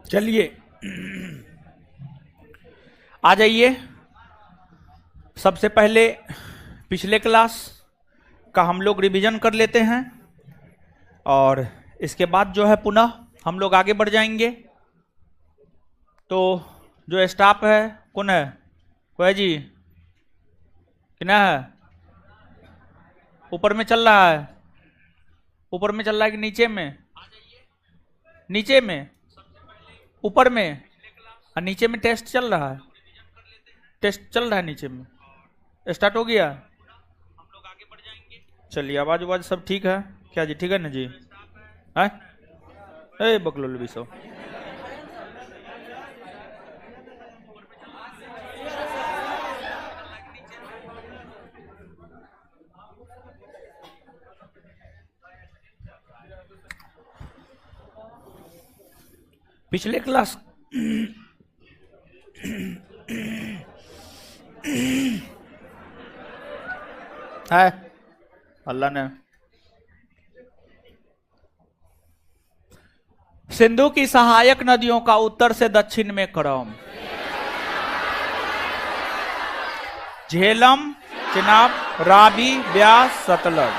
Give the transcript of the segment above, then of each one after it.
चलिए आ जाइए। सबसे पहले पिछले क्लास का हम लोग रिवीजन कर लेते हैं और इसके बाद जो है पुनः हम लोग आगे बढ़ जाएंगे। तो जो स्टाफ है कौन है? कोई जी किना है? ऊपर में चल रहा है? ऊपर में चल रहा है कि नीचे में? नीचे में, ऊपर में और नीचे में टेस्ट चल रहा है। टेस्ट चल रहा है नीचे में, स्टार्ट हो गया। हम लोग आगे बढ़ जाएंगे। चलिए आवाज आवाज सब ठीक है क्या जी? ठीक है ना जी? है बकलोल भी सब पिछले क्लास है अल्लाह ने सिंधु की सहायक नदियों का उत्तर से दक्षिण में क्रम झेलम, चिनाब, रावी, ब्यास, सतलज।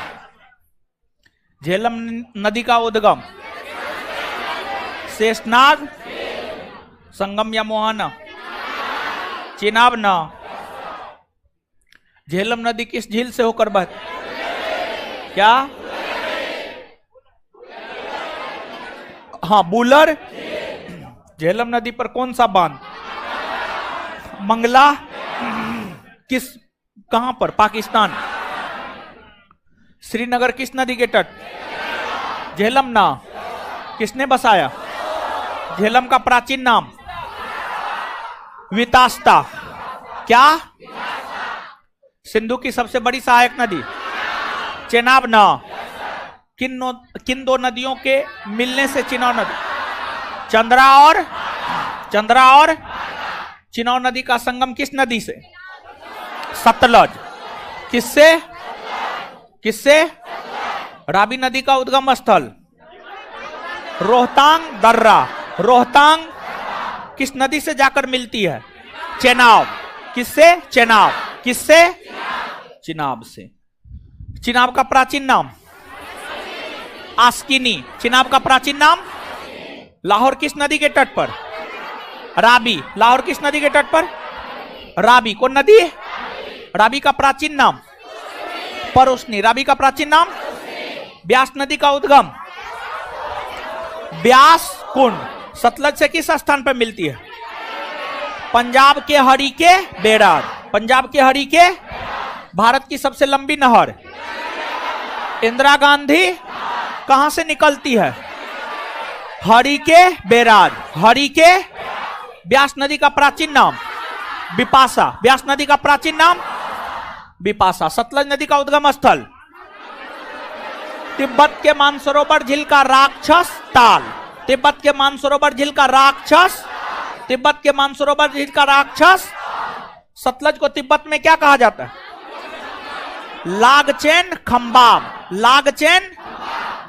झेलम नदी का उद्गम शेषनाग, संगम या मोहना, चिनाब न। झेलम नदी किस झील से होकर बहती? क्या? हाँ, बुलर। झेलम नदी पर कौन सा बांध? मंगला। किस, कहां पर? पाकिस्तान। श्रीनगर किस नदी के तट? झेलम ना। किसने बसाया? झेलम का प्राचीन नाम? वितास्ता। क्या? सिंधु की सबसे बड़ी सहायक नदी? चेनाब न। किन दो नदियों के मिलने से चिनाब नदी? चंद्रा और चिनाब नदी का संगम किस नदी से? सतलज। किससे? रावी नदी का उद्गम स्थल? रोहतांग दर्रा। रोहतांग किस नदी से जाकर मिलती है? चेनाब। किससे? चेनाब। किससे? चिनाब से। चिनाब का प्राचीन नाम? आस्किनी। चिनाब का प्राचीन नाम? लाहौर किस नदी के तट पर? रावी। लाहौर किस नदी के तट पर? रावी। कौन नदी? रावी का प्राचीन नाम? परोसनी। रावी का प्राचीन नाम? ब्यास नदी का उद्गम? ब्यास कुंड। सतलज से किस स्थान पर मिलती है? पंजाब के हरीके बैराज। पंजाब के हरीके। भारत की सबसे लंबी नहर? इंदिरा गांधी। कहां से निकलती है? हरीके बैराज। हरीके। ब्यास नदी का प्राचीन नाम? बिपाशा। ब्यास नदी का प्राचीन नाम? बिपाशा। सतलज नदी का उद्गम स्थल? तिब्बत के मानसरोवर झील का राक्षस ताल। तिब्बत के मानसरोवर झील का राक्षस। तिब्बत के मानसरोवर झील का राक्षस। सतलज को तिब्बत में क्या कहा जाता है? लागचेन खंबाम। लागचेन।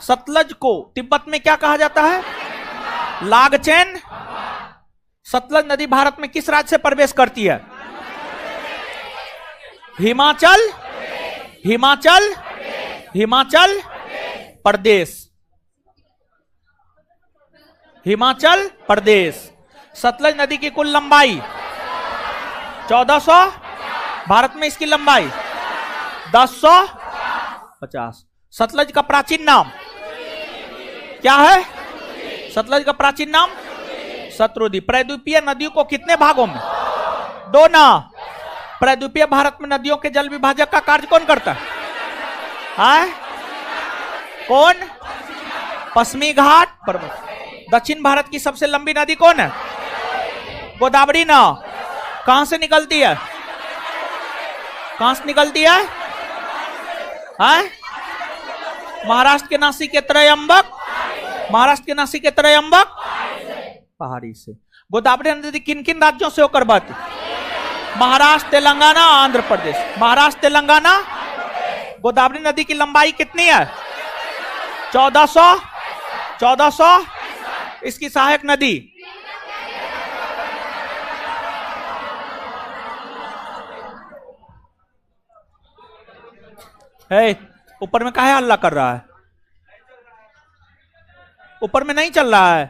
सतलज को तिब्बत में क्या कहा जाता है? लागचेन। सतलज नदी भारत में किस राज्य से प्रवेश करती है? हिमाचल प्रदेश। हिमाचल प्रदेश। सतलज नदी की कुल लंबाई 1400। भारत में इसकी लंबाई 1050। सतलज का प्राचीन नाम क्या है? सतलज का प्राचीन नाम? शत्रुद्वीप। प्रायद्वीपीय नदियों को कितने भागों में? 2 ना। प्रायद्वीपीय भारत में नदियों के जल विभाजक का कार्य कौन करता है? कौन? पश्चिमी घाट पर्वत। दक्षिण भारत की सबसे लंबी नदी कौन है? गोदावरी ना। कहां से निकलती है? कहां से निकलती है? महाराष्ट्र के नासिक के त्रयंबक। महाराष्ट्र के नासिक के त्रयंबक पहाड़ी से। गोदावरी नदी किन किन राज्यों से होकर बहती? महाराष्ट्र, तेलंगाना, आंध्र प्रदेश। महाराष्ट्र, तेलंगाना। गोदावरी नदी की लंबाई कितनी है? 1400। इसकी सहायक नदी है ऊपर में काहे हल्ला कर रहा है? ऊपर में नहीं चल रहा है?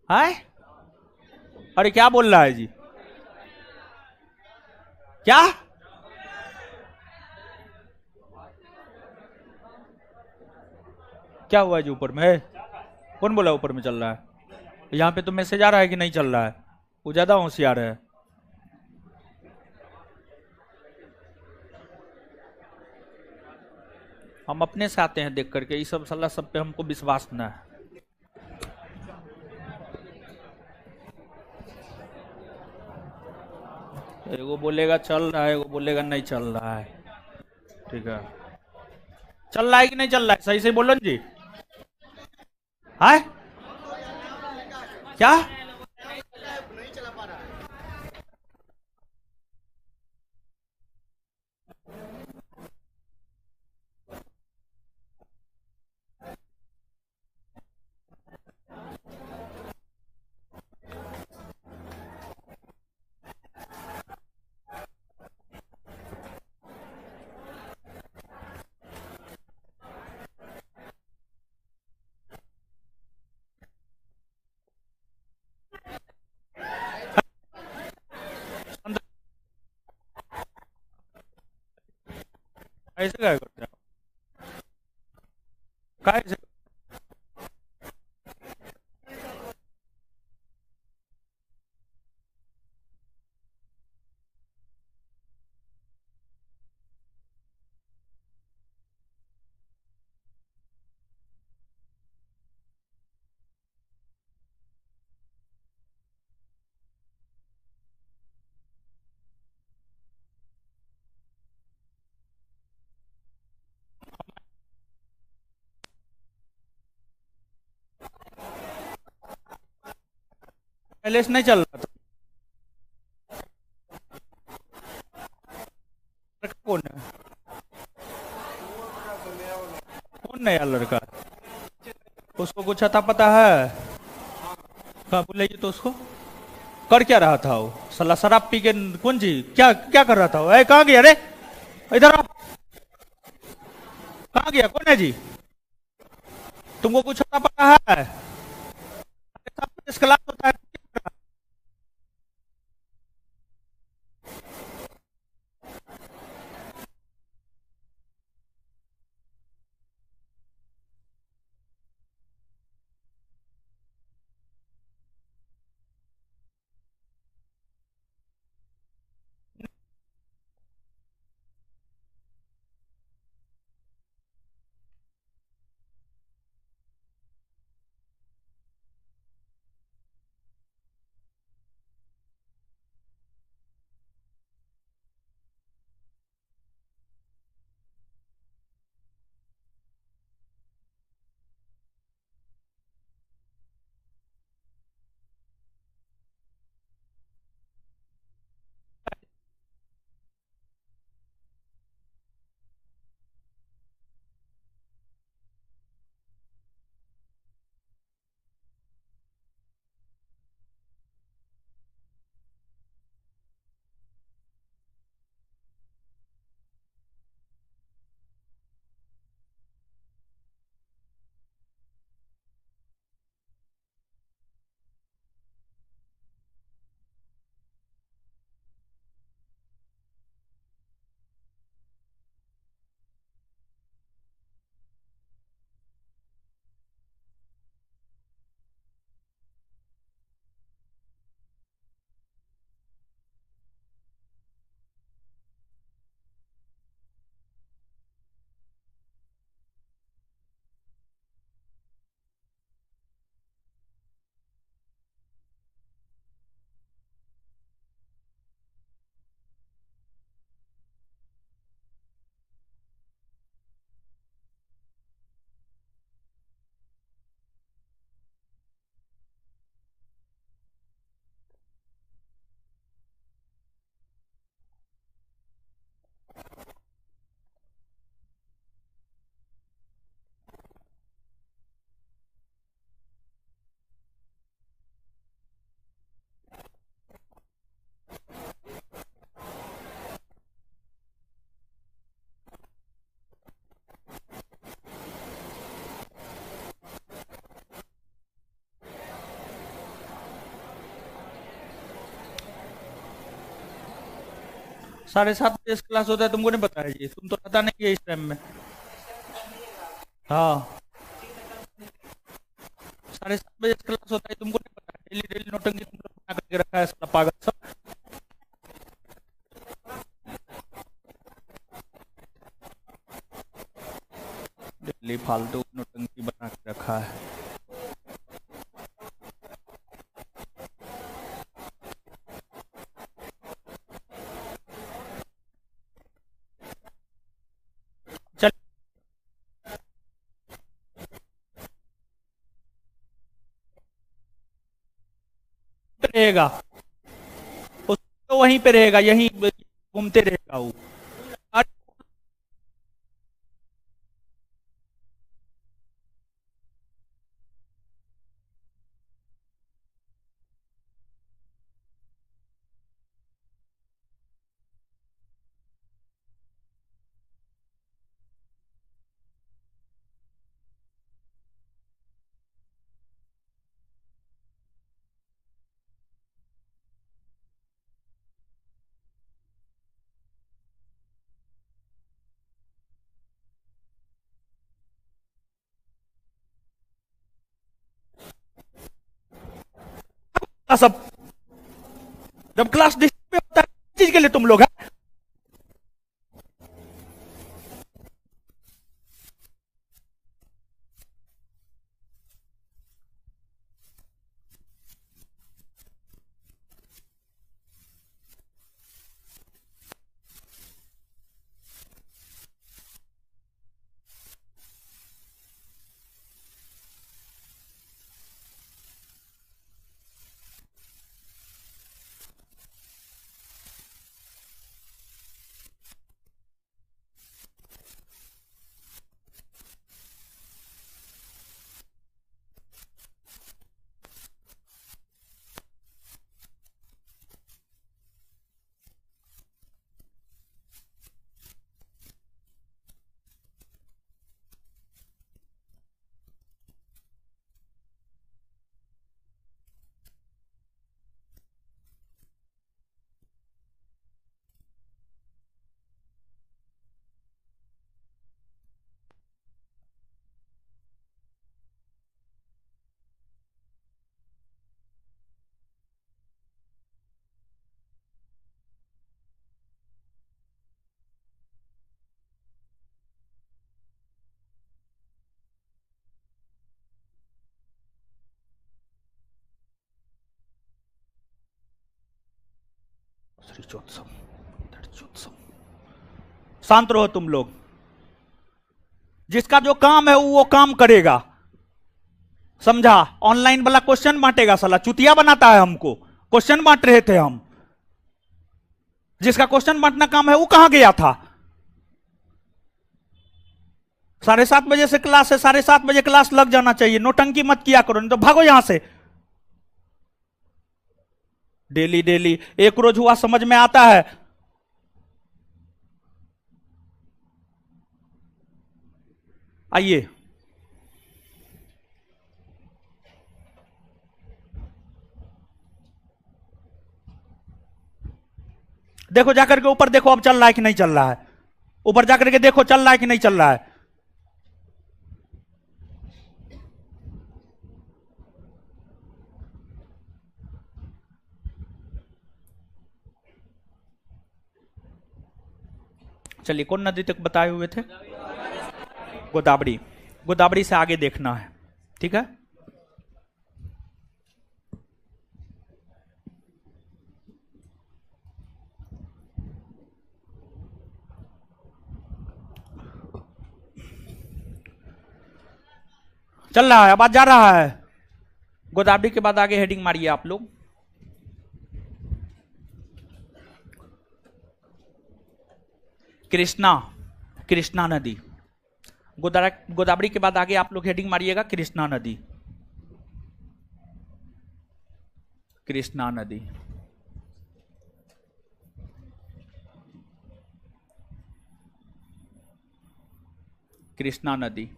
हाय, अरे क्या बोल रहा है जी? क्या? क्या हुआ है जी ऊपर में? है कौन बोला ऊपर में चल रहा है? यहाँ पे तो मैसेज आ रहा है कि नहीं चल रहा है। वो ज्यादा होशियार है। हम अपने से आते हैं देख करके, ये सब सलाह सब पे हमको विश्वास ना है। एगो बोलेगा चल रहा है, एगो बोलेगा नहीं चल रहा है। ठीक है, चल रहा है कि नहीं चल रहा है? सही से बोलो ना जी। है क्या? ऐसे क्या करते हैं? कैसे? पहले से नहीं चल रहा था? लड़का कौन है? कौन नया लड़का? उसको कुछ अता पता है? कहाँ बोलेगी तो उसको? कर क्या रहा था वो साला? शराब पी के कौन जी? क्या क्या कर रहा था वो? कहाँ गया रे? इधर आओ। कहाँ गया? कौन है जी? तुमको कुछ अता पता है? इस क्लास होता है। 7:30 क्लास होता है, तुमको नहीं पता है जी? तुम तो पता नहीं है इस टाइम में। हाँ, 7:30 क्लास होता है, तुमको नहीं पता है? डेली डेली नोटंकी तुम लोग बना करके रखा है साला पागल सब। डेली फालतू नोटंकी बना के रखा है। चल रहेगा, तो वहीं पे रहेगा, यहीं घूमते रहेगा वो। सब जब क्लास डिस्टर्ब होता है, चीज के लिए तुम लोग है। शांत रहो तुम लोग। जिसका जो काम है वो काम करेगा, समझा? ऑनलाइन वाला क्वेश्चन बांटेगा, साला चुतिया बनाता है हमको। क्वेश्चन बांट रहे थे हम, जिसका क्वेश्चन बांटना काम है वो कहां गया था? 7:30 बजे से क्लास है, 7:30 बजे क्लास लग जाना चाहिए। नोटंकी मत किया करो, नहीं तो भागो यहां से। डेली डेली एक रोज हुआ समझ में आता है। आइए, देखो जाकर के ऊपर देखो, अब चल रहा है कि नहीं चल रहा है? ऊपर जाकर के देखो चल रहा है कि नहीं चल रहा है? चलिए, कौन नदी तक बताए हुए थे? गोदावरी। गोदावरी से आगे देखना है, ठीक है? चल रहा है, आवाज जा रहा है? गोदावरी के बाद आगे हेडिंग मारिए आप लोग। कृष्णा, कृष्णा नदी। गोदावरी के बाद आगे आप लोग हेडिंग मारिएगा कृष्णा नदी। कृष्णा नदी। कृष्णा नदी।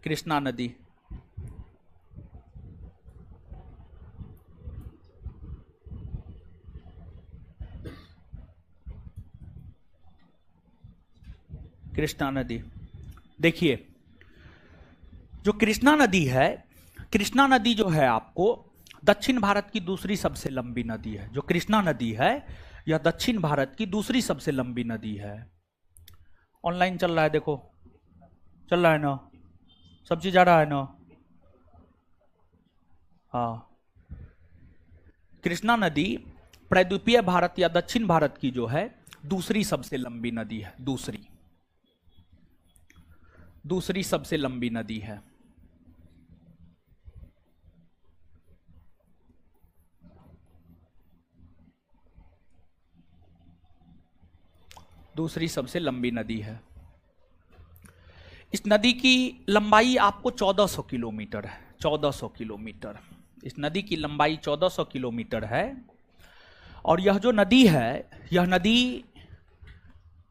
कृष्णा नदी। कृष्णा नदी। देखिए, जो कृष्णा नदी है, कृष्णा नदी जो है आपको दक्षिण भारत की दूसरी सबसे लंबी नदी है। जो कृष्णा नदी है यह दक्षिण भारत की दूसरी सबसे लंबी नदी है। ऑनलाइन चल रहा है, देखो चल रहा है ना, सब चीज आ रहा है ना। हाँ, कृष्णा नदी प्रायद्वीपीय भारत या दक्षिण भारत की जो है दूसरी सबसे लंबी नदी है। दूसरी सबसे लंबी नदी है। दूसरी सबसे लंबी नदी है। इस नदी की लंबाई आपको 1400 किलोमीटर है। 1400 किलोमीटर, इस नदी की लंबाई 1400 किलोमीटर है। और यह जो नदी है, यह नदी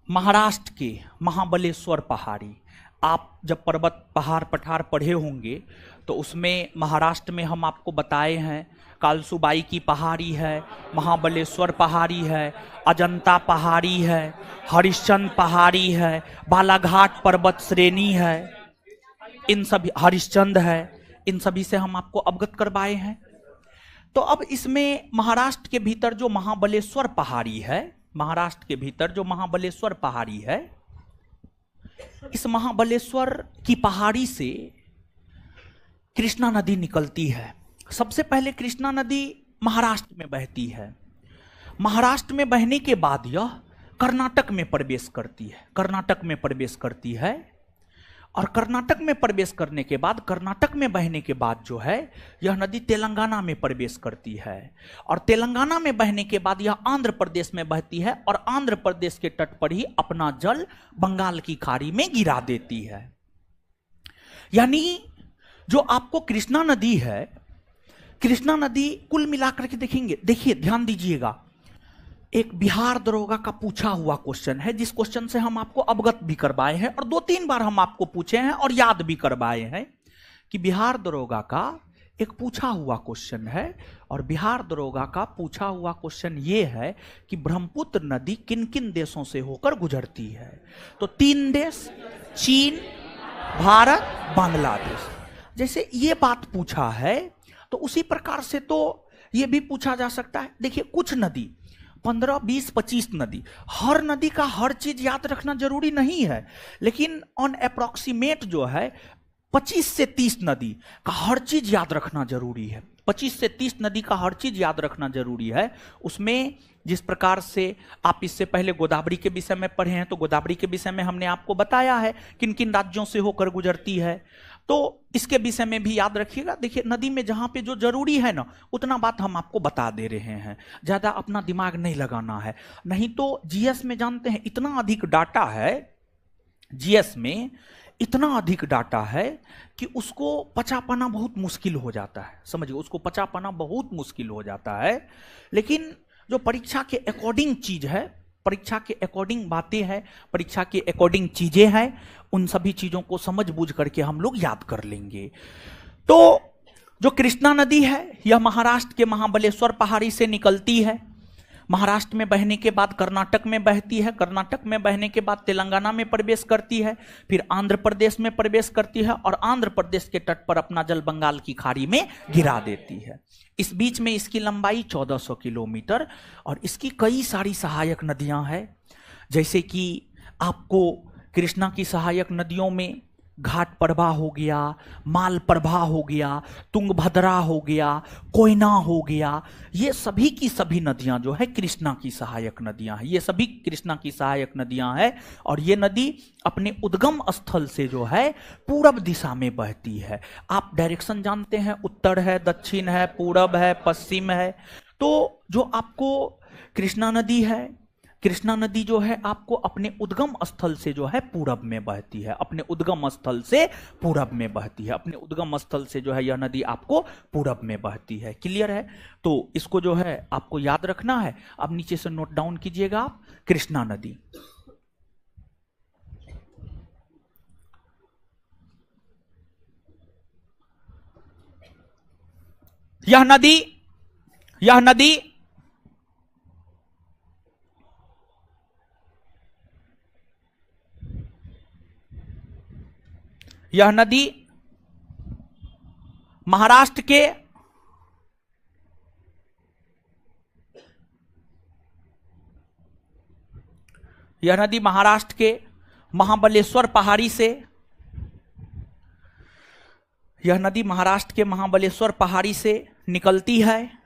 महाराष्ट्र के महाबलेश्वर पहाड़ी, आप जब पर्वत पहाड़ पठार पढ़े होंगे तो उसमें महाराष्ट्र में हम आपको बताए हैं कालसुबाई की पहाड़ी है, महाबलेश्वर पहाड़ी है, अजंता पहाड़ी है, हरिश्चंद्र पहाड़ी है, बालाघाट पर्वत श्रेणी है, इन सभी हरिश्चंद्र है, इन सभी से हम आपको अवगत करवाए हैं। तो अब इसमें महाराष्ट्र के भीतर जो महाबलेश्वर पहाड़ी है, महाराष्ट्र के भीतर जो महाबलेश्वर पहाड़ी है, इस महाबलेश्वर की पहाड़ी से कृष्णा नदी निकलती है। सबसे पहले कृष्णा नदी महाराष्ट्र में बहती है। महाराष्ट्र में बहने के बाद यह कर्नाटक में प्रवेश करती है। कर्नाटक में प्रवेश करती है और कर्नाटक में प्रवेश करने के बाद, कर्नाटक में बहने के बाद जो है यह नदी तेलंगाना में प्रवेश करती है। और तेलंगाना में बहने के बाद यह आंध्र प्रदेश में बहती है और आंध्र प्रदेश के तट पर ही अपना जल बंगाल की खाड़ी में गिरा देती है। यानी जो आपको कृष्णा नदी है, कृष्णा नदी कुल मिलाकर के देखेंगे, देखिए ध्यान दीजिएगा, एक बिहार दरोगा का पूछा हुआ क्वेश्चन है, जिस क्वेश्चन से हम आपको अवगत भी करवाए हैं और 2-3 बार हम आपको पूछे हैं और याद भी करवाए हैं कि बिहार दरोगा का एक पूछा हुआ क्वेश्चन है। और बिहार दरोगा का पूछा हुआ क्वेश्चन यह है कि ब्रह्मपुत्र नदी किन किन देशों से होकर गुजरती है। तो 3 देश, चीन, भारत, बांग्लादेश, जैसे ये बात पूछा है तो उसी प्रकार से तो ये भी पूछा जा सकता है। देखिए, कुछ नदी 15, 20, 25 नदी, हर नदी का हर चीज याद रखना जरूरी नहीं है, लेकिन ऑन अप्रोक्सीमेट जो है 25 से 30 नदी का हर चीज याद रखना जरूरी है। 25 से 30 नदी का हर चीज याद रखना जरूरी है। उसमें जिस प्रकार से आप इससे पहले गोदावरी के विषय में पढ़े हैं, तो गोदावरी के विषय में हमने आपको बताया है किन किन राज्यों से होकर गुजरती है, तो इसके विषय में भी याद रखिएगा। देखिए, नदी में जहां पे जो जरूरी है ना, उतना बात हम आपको बता दे रहे हैं, ज्यादा अपना दिमाग नहीं लगाना है। नहीं तो जीएस में जानते हैं इतना अधिक डाटा है, जीएस में इतना अधिक डाटा है कि उसको पचा पाना बहुत मुश्किल हो जाता है। समझिए, उसको पचा पाना बहुत मुश्किल हो जाता है। लेकिन जो परीक्षा के अकॉर्डिंग चीज है, परीक्षा के अकॉर्डिंग बातें हैं, परीक्षा के अकॉर्डिंग चीजें हैं, उन सभी चीजों को समझ बूझ करके हम लोग याद कर लेंगे। तो जो कृष्णा नदी है यह महाराष्ट्र के महाबलेश्वर पहाड़ी से निकलती है। महाराष्ट्र में बहने के बाद कर्नाटक में बहती है, कर्नाटक में बहने के बाद तेलंगाना में प्रवेश करती है, फिर आंध्र प्रदेश में प्रवेश करती है और आंध्र प्रदेश के तट पर अपना जल बंगाल की खाड़ी में गिरा देती है। इस बीच में इसकी लंबाई 1400 किलोमीटर और इसकी कई सारी सहायक नदियां हैं, जैसे कि आपको कृष्णा की सहायक नदियों में घाट प्रभा हो गया, माल प्रभा हो गया, तुंगभद्रा हो गया, कोयना हो गया, ये सभी की सभी नदियां जो है कृष्णा की सहायक नदियां हैं। ये सभी कृष्णा की सहायक नदियां हैं और ये नदी अपने उद्गम स्थल से जो है पूरब दिशा में बहती है। आप डायरेक्शन जानते हैं, उत्तर है, दक्षिण है, पूरब है, पश्चिम है। तो जो आपको कृष्णा नदी है, कृष्णा नदी जो है आपको अपने उद्गम स्थल से जो है पूरब में बहती है, अपने उद्गम स्थल से पूरब में बहती है, अपने उद्गम स्थल से जो है यह नदी आपको पूरब में बहती है। क्लियर है? तो इसको जो है आपको याद रखना है। अब नीचे से नोट डाउन कीजिएगा आप, कृष्णा नदी। यह नदी यह नदी महाराष्ट्र के महाबलेश्वर पहाड़ी से, यह नदी महाराष्ट्र के महाबलेश्वर पहाड़ी से निकलती है।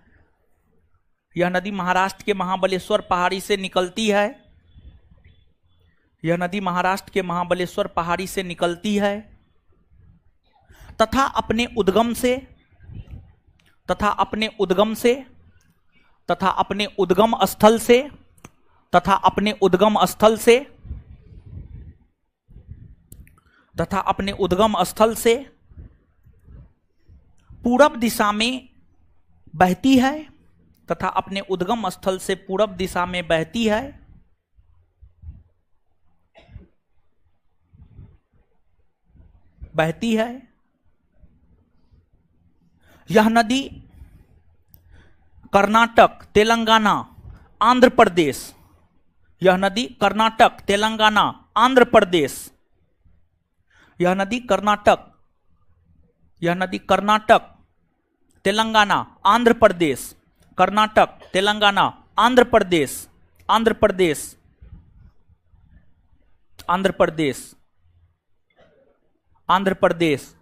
यह नदी महाराष्ट्र के महाबलेश्वर पहाड़ी से निकलती है। यह नदी महाराष्ट्र के महाबलेश्वर पहाड़ी से निकलती है तथा अपने उद्गम से तथा अपने उद्गम स्थल से पूरब दिशा में बहती है तथा अपने उद्गम स्थल से पूरब दिशा में बहती है। यह नदी कर्नाटक, तेलंगाना, आंध्र प्रदेश, यह नदी कर्नाटक, तेलंगाना, आंध्र प्रदेश, यह नदी कर्नाटक, तेलंगाना, आंध्र प्रदेश, कर्नाटक, तेलंगाना, आंध्र प्रदेश, आंध्र प्रदेश, आंध्र प्रदेश, आंध्र प्रदेश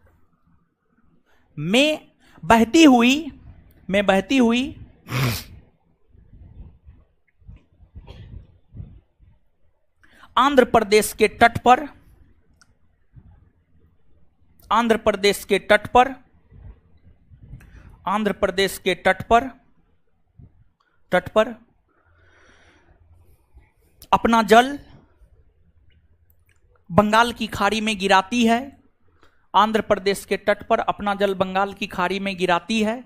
में बहती हुई आंध्र प्रदेश के तट पर अपना जल बंगाल की खाड़ी में गिराती है। आंध्र प्रदेश के तट पर अपना जल बंगाल की खाड़ी में गिराती है।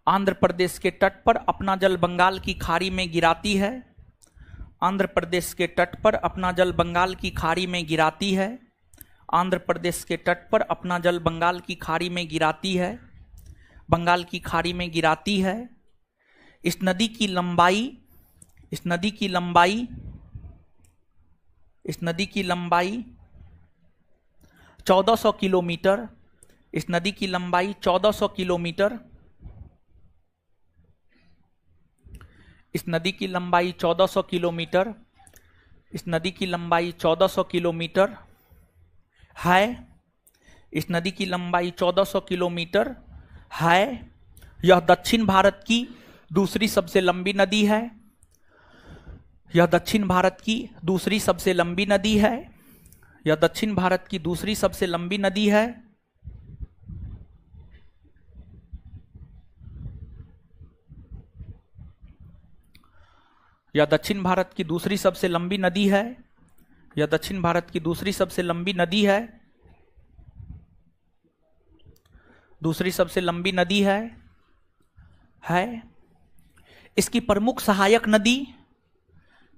आंध्र प्रदेश के तट पर अपना जल बंगाल की खाड़ी में गिराती है। आंध्र प्रदेश के तट पर अपना जल बंगाल की खाड़ी में गिराती है। आंध्र प्रदेश के तट पर अपना जल बंगाल की खाड़ी में गिराती है। बंगाल की खाड़ी में गिराती है। इस नदी की लंबाई 1400 किलोमीटर। इस नदी की लंबाई 1400 किलोमीटर। इस नदी की लंबाई 1400 किलोमीटर। इस नदी की लंबाई 1400 किलोमीटर है। इस नदी की लंबाई 1400 किलोमीटर है। यह दक्षिण भारत की दूसरी सबसे लंबी नदी है। यह दक्षिण भारत की दूसरी सबसे लंबी नदी है। यह दक्षिण भारत की दूसरी सबसे लंबी नदी है। यह दक्षिण भारत की दूसरी सबसे लंबी नदी है। यह दक्षिण भारत की दूसरी सबसे लंबी नदी है। दूसरी सबसे लंबी नदी है। इसकी प्रमुख सहायक नदी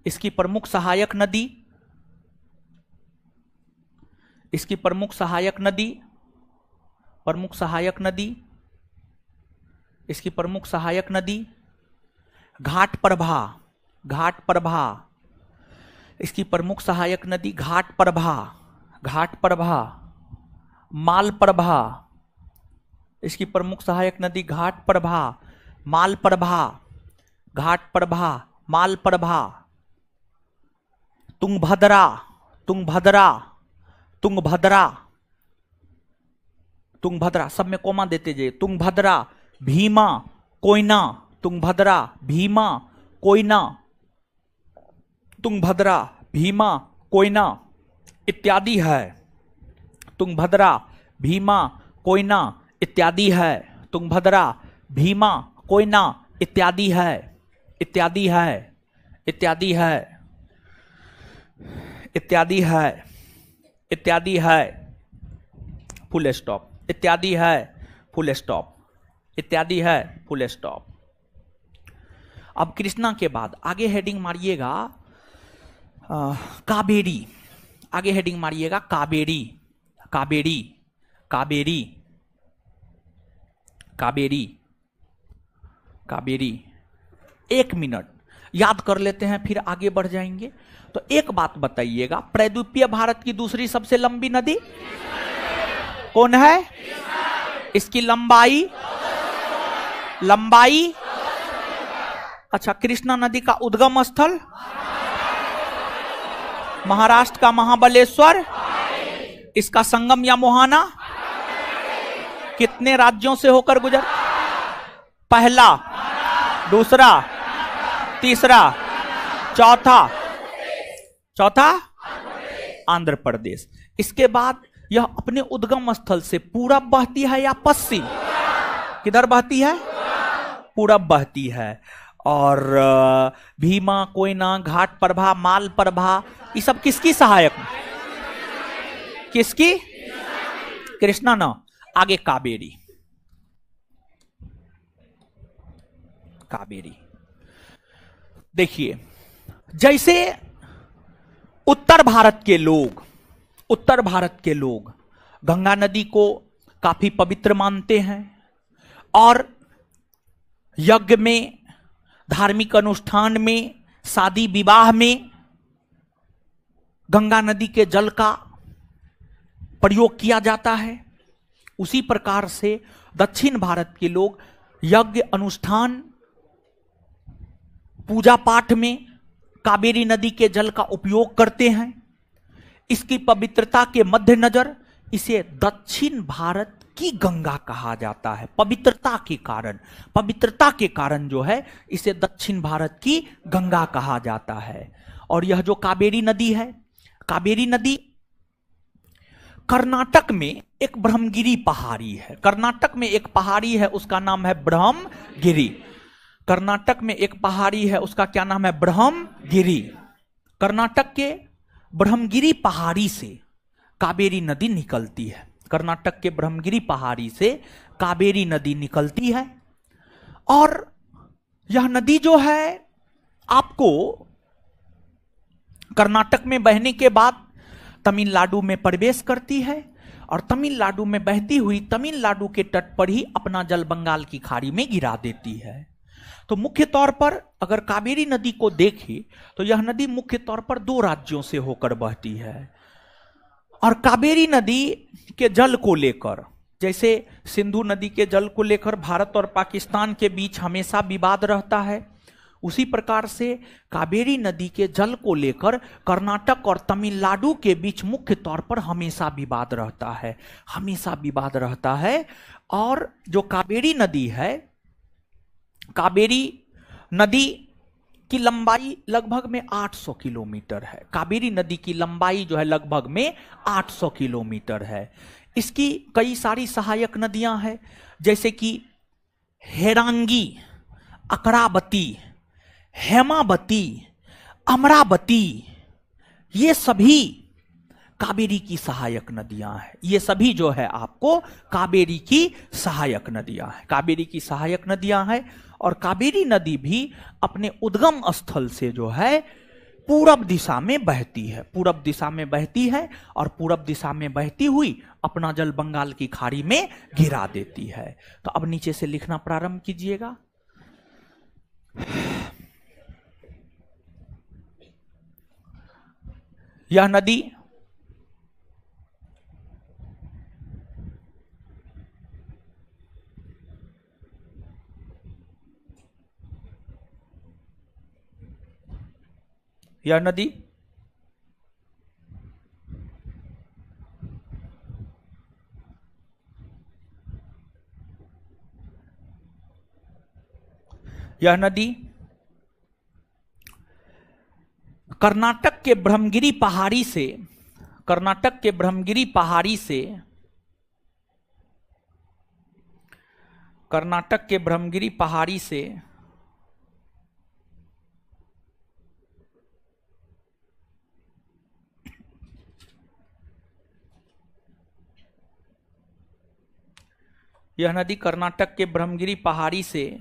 इसकी प्रमुख सहायक नदी इसकी प्रमुख सहायक नदी इसकी प्रमुख सहायक नदी घाट प्रभा इसकी प्रमुख सहायक नदी घाट प्रभा माल प्रभा इसकी प्रमुख सहायक नदी घाट प्रभा माल प्रभा तुंगभद्रा सब में कोमा देते जाइए। तुंगभद्रा, भीमा, कोयना, तुंगभद्रा, भीमा, कोयना, तुंगभद्रा, भीमा, कोयना इत्यादि है। तुंगभद्रा, भीमा, कोयना इत्यादि है। तुंगभद्रा, भीमा, कोयना इत्यादि है। इत्यादि है। इत्यादि है। इत्यादि है। इत्यादि है। Full stop. इत्यादि है। Full stop. इत्यादि है। Full stop. अब कृष्णा के बाद आगे हेडिंग मारिएगा कावेरी। आगे हेडिंग मारिएगा कावेरी। कावेरी। कावेरी। कावेरी। कावेरी। 1 मिनट याद कर लेते हैं फिर आगे बढ़ जाएंगे। तो एक बात बताइएगा, प्रायद्वीपीय भारत की दूसरी सबसे लंबी नदी कौन है? इसकी लंबाई अच्छा, कृष्णा नदी का उद्गम स्थल महाराष्ट्र का महाबलेश्वर, इसका संगम या मोहाना कितने राज्यों से होकर गुजर? पहला, दूसरा, तीसरा, चौथा आंध्र प्रदेश। इसके बाद यह अपने उद्गम स्थल से पूरब बहती है या पश्चिम? किधर बहती है? पूरब बहती है। और भीमा, कोयना, घाट प्रभा, माल प्रभा, ये सब किसकी सहायक? किसकी? कृष्णा ना। आगे कावेरी। देखिए, जैसे उत्तर भारत के लोग गंगा नदी को काफी पवित्र मानते हैं और यज्ञ में, धार्मिक अनुष्ठान में, शादी विवाह में गंगा नदी के जल का प्रयोग किया जाता है। उसी प्रकार से दक्षिण भारत के लोग यज्ञ, अनुष्ठान, पूजा पाठ में कावेरी नदी के जल का उपयोग करते हैं। इसकी पवित्रता के मद्देनजर इसे दक्षिण भारत की गंगा कहा जाता है। पवित्रता के कारण जो है इसे दक्षिण भारत की गंगा कहा जाता है। और यह जो कावेरी नदी है, कावेरी नदी कर्नाटक में एक ब्रह्मगिरी पहाड़ी है। कर्नाटक में एक पहाड़ी है, उसका नाम है ब्रह्मगिरी। कर्नाटक में एक पहाड़ी है, उसका क्या नाम है? ब्रह्मगिरी। कर्नाटक के ब्रह्मगिरी पहाड़ी से कावेरी नदी निकलती है। कर्नाटक के ब्रह्मगिरी पहाड़ी से कावेरी नदी निकलती है। और यह नदी जो है आपको कर्नाटक में बहने के बाद तमिलनाडु में प्रवेश करती है और तमिलनाडु में बहती हुई तमिलनाडु के तट पर ही अपना जल बंगाल की खाड़ी में गिरा देती है। तो मुख्य तौर पर अगर कावेरी नदी को देखें तो यह नदी मुख्य तौर पर 2 राज्यों से होकर बहती है। और कावेरी नदी के जल को लेकर, जैसे सिंधु नदी के जल को लेकर भारत और पाकिस्तान के बीच हमेशा विवाद रहता है, उसी प्रकार से कावेरी नदी के जल को लेकर कर्नाटक और तमिलनाडु के बीच मुख्य तौर पर हमेशा विवाद रहता है। और जो कावेरी नदी है, कावेरी नदी की लंबाई लगभग में 800 किलोमीटर है। कावेरी नदी की लंबाई जो है लगभग में 800 किलोमीटर है। इसकी कई सारी सहायक नदियां हैं, जैसे कि हेरांगी, अकरावती, हेमावती, अमरावती, ये सभी कावेरी की सहायक नदियां हैं। ये सभी जो है आपको कावेरी की सहायक नदियां हैं। कावेरी की सहायक नदियां हैं। और कावेरी नदी भी अपने उद्गम स्थल से जो है पूरब दिशा में बहती है। और पूरब दिशा में बहती हुई अपना जल बंगाल की खाड़ी में गिरा देती है। तो अब नीचे से लिखना प्रारंभ कीजिएगा। यह नदी यह नदी कर्नाटक के ब्रह्मगिरी पहाड़ी से यह नदी कर्नाटक के ब्रह्मगिरी पहाड़ी से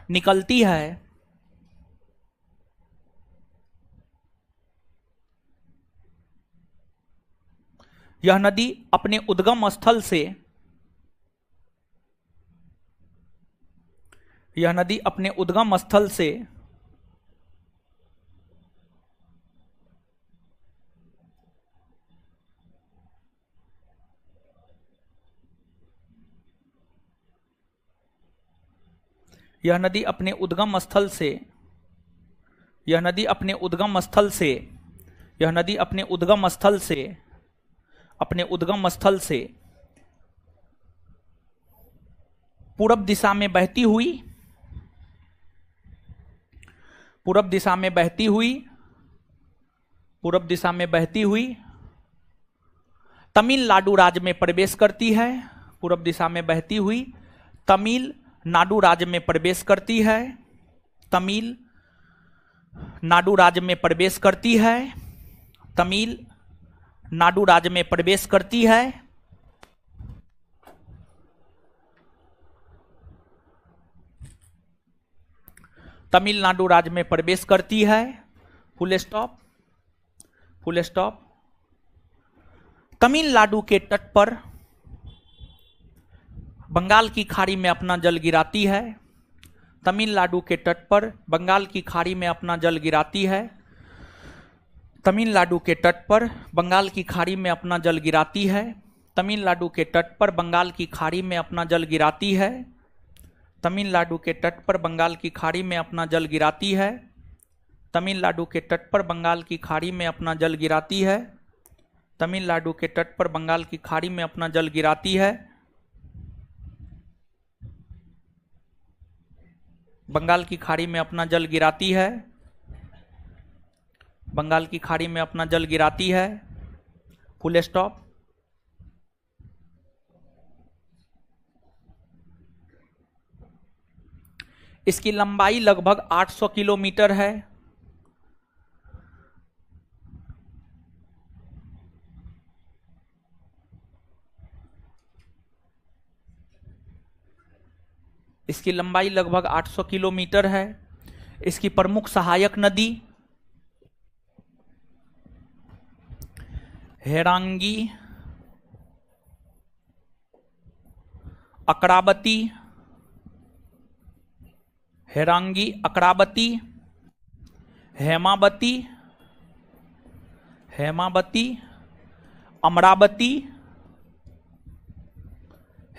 निकलती है। यह नदी अपने उद्गम स्थल से यह नदी अपने उद्गम स्थल से यह नदी अपने उद्गम स्थल से यह नदी अपने उद्गम स्थल से अपने उद्गम स्थल से पूरब दिशा में बहती हुई पूरब दिशा में बहती हुई पूरब दिशा में बहती हुई तमिलनाडु राज्य में प्रवेश करती है। पूरब दिशा में बहती हुई तमिलनाडु राज्य में प्रवेश करती है। तमिलनाडु राज्य में प्रवेश करती है। तमिलनाडु राज्य में प्रवेश करती है। तमिलनाडु राज्य में प्रवेश करती है। Full stop, full stop. Tamil Nadu के तट पर बंगाल की खाड़ी में अपना जल गिराती है। तमिलनाडु के तट पर बंगाल की खाड़ी में अपना जल गिराती है। तमिलनाडु के तट पर बंगाल की खाड़ी में अपना जल गिराती है। तमिलनाडु के तट पर बंगाल की खाड़ी में अपना जल गिराती है। तमिलनाडु के तट पर बंगाल की खाड़ी में अपना जल गिराती है। तमिलनाडु के तट पर बंगाल की खाड़ी में अपना जल गिराती है। तमिलनाडु के तट पर बंगाल की खाड़ी में अपना जल गिराती है। बंगाल की खाड़ी में अपना जल गिराती है। बंगाल की खाड़ी में अपना जल गिराती है। Full stop. इसकी लंबाई लगभग 800 किलोमीटर है। इसकी लंबाई लगभग 800 किलोमीटर है। इसकी प्रमुख सहायक नदी हेरांगी, अकरावती, हेरांगी, अकरावती, हेमावती, हेमावती, अमरावती,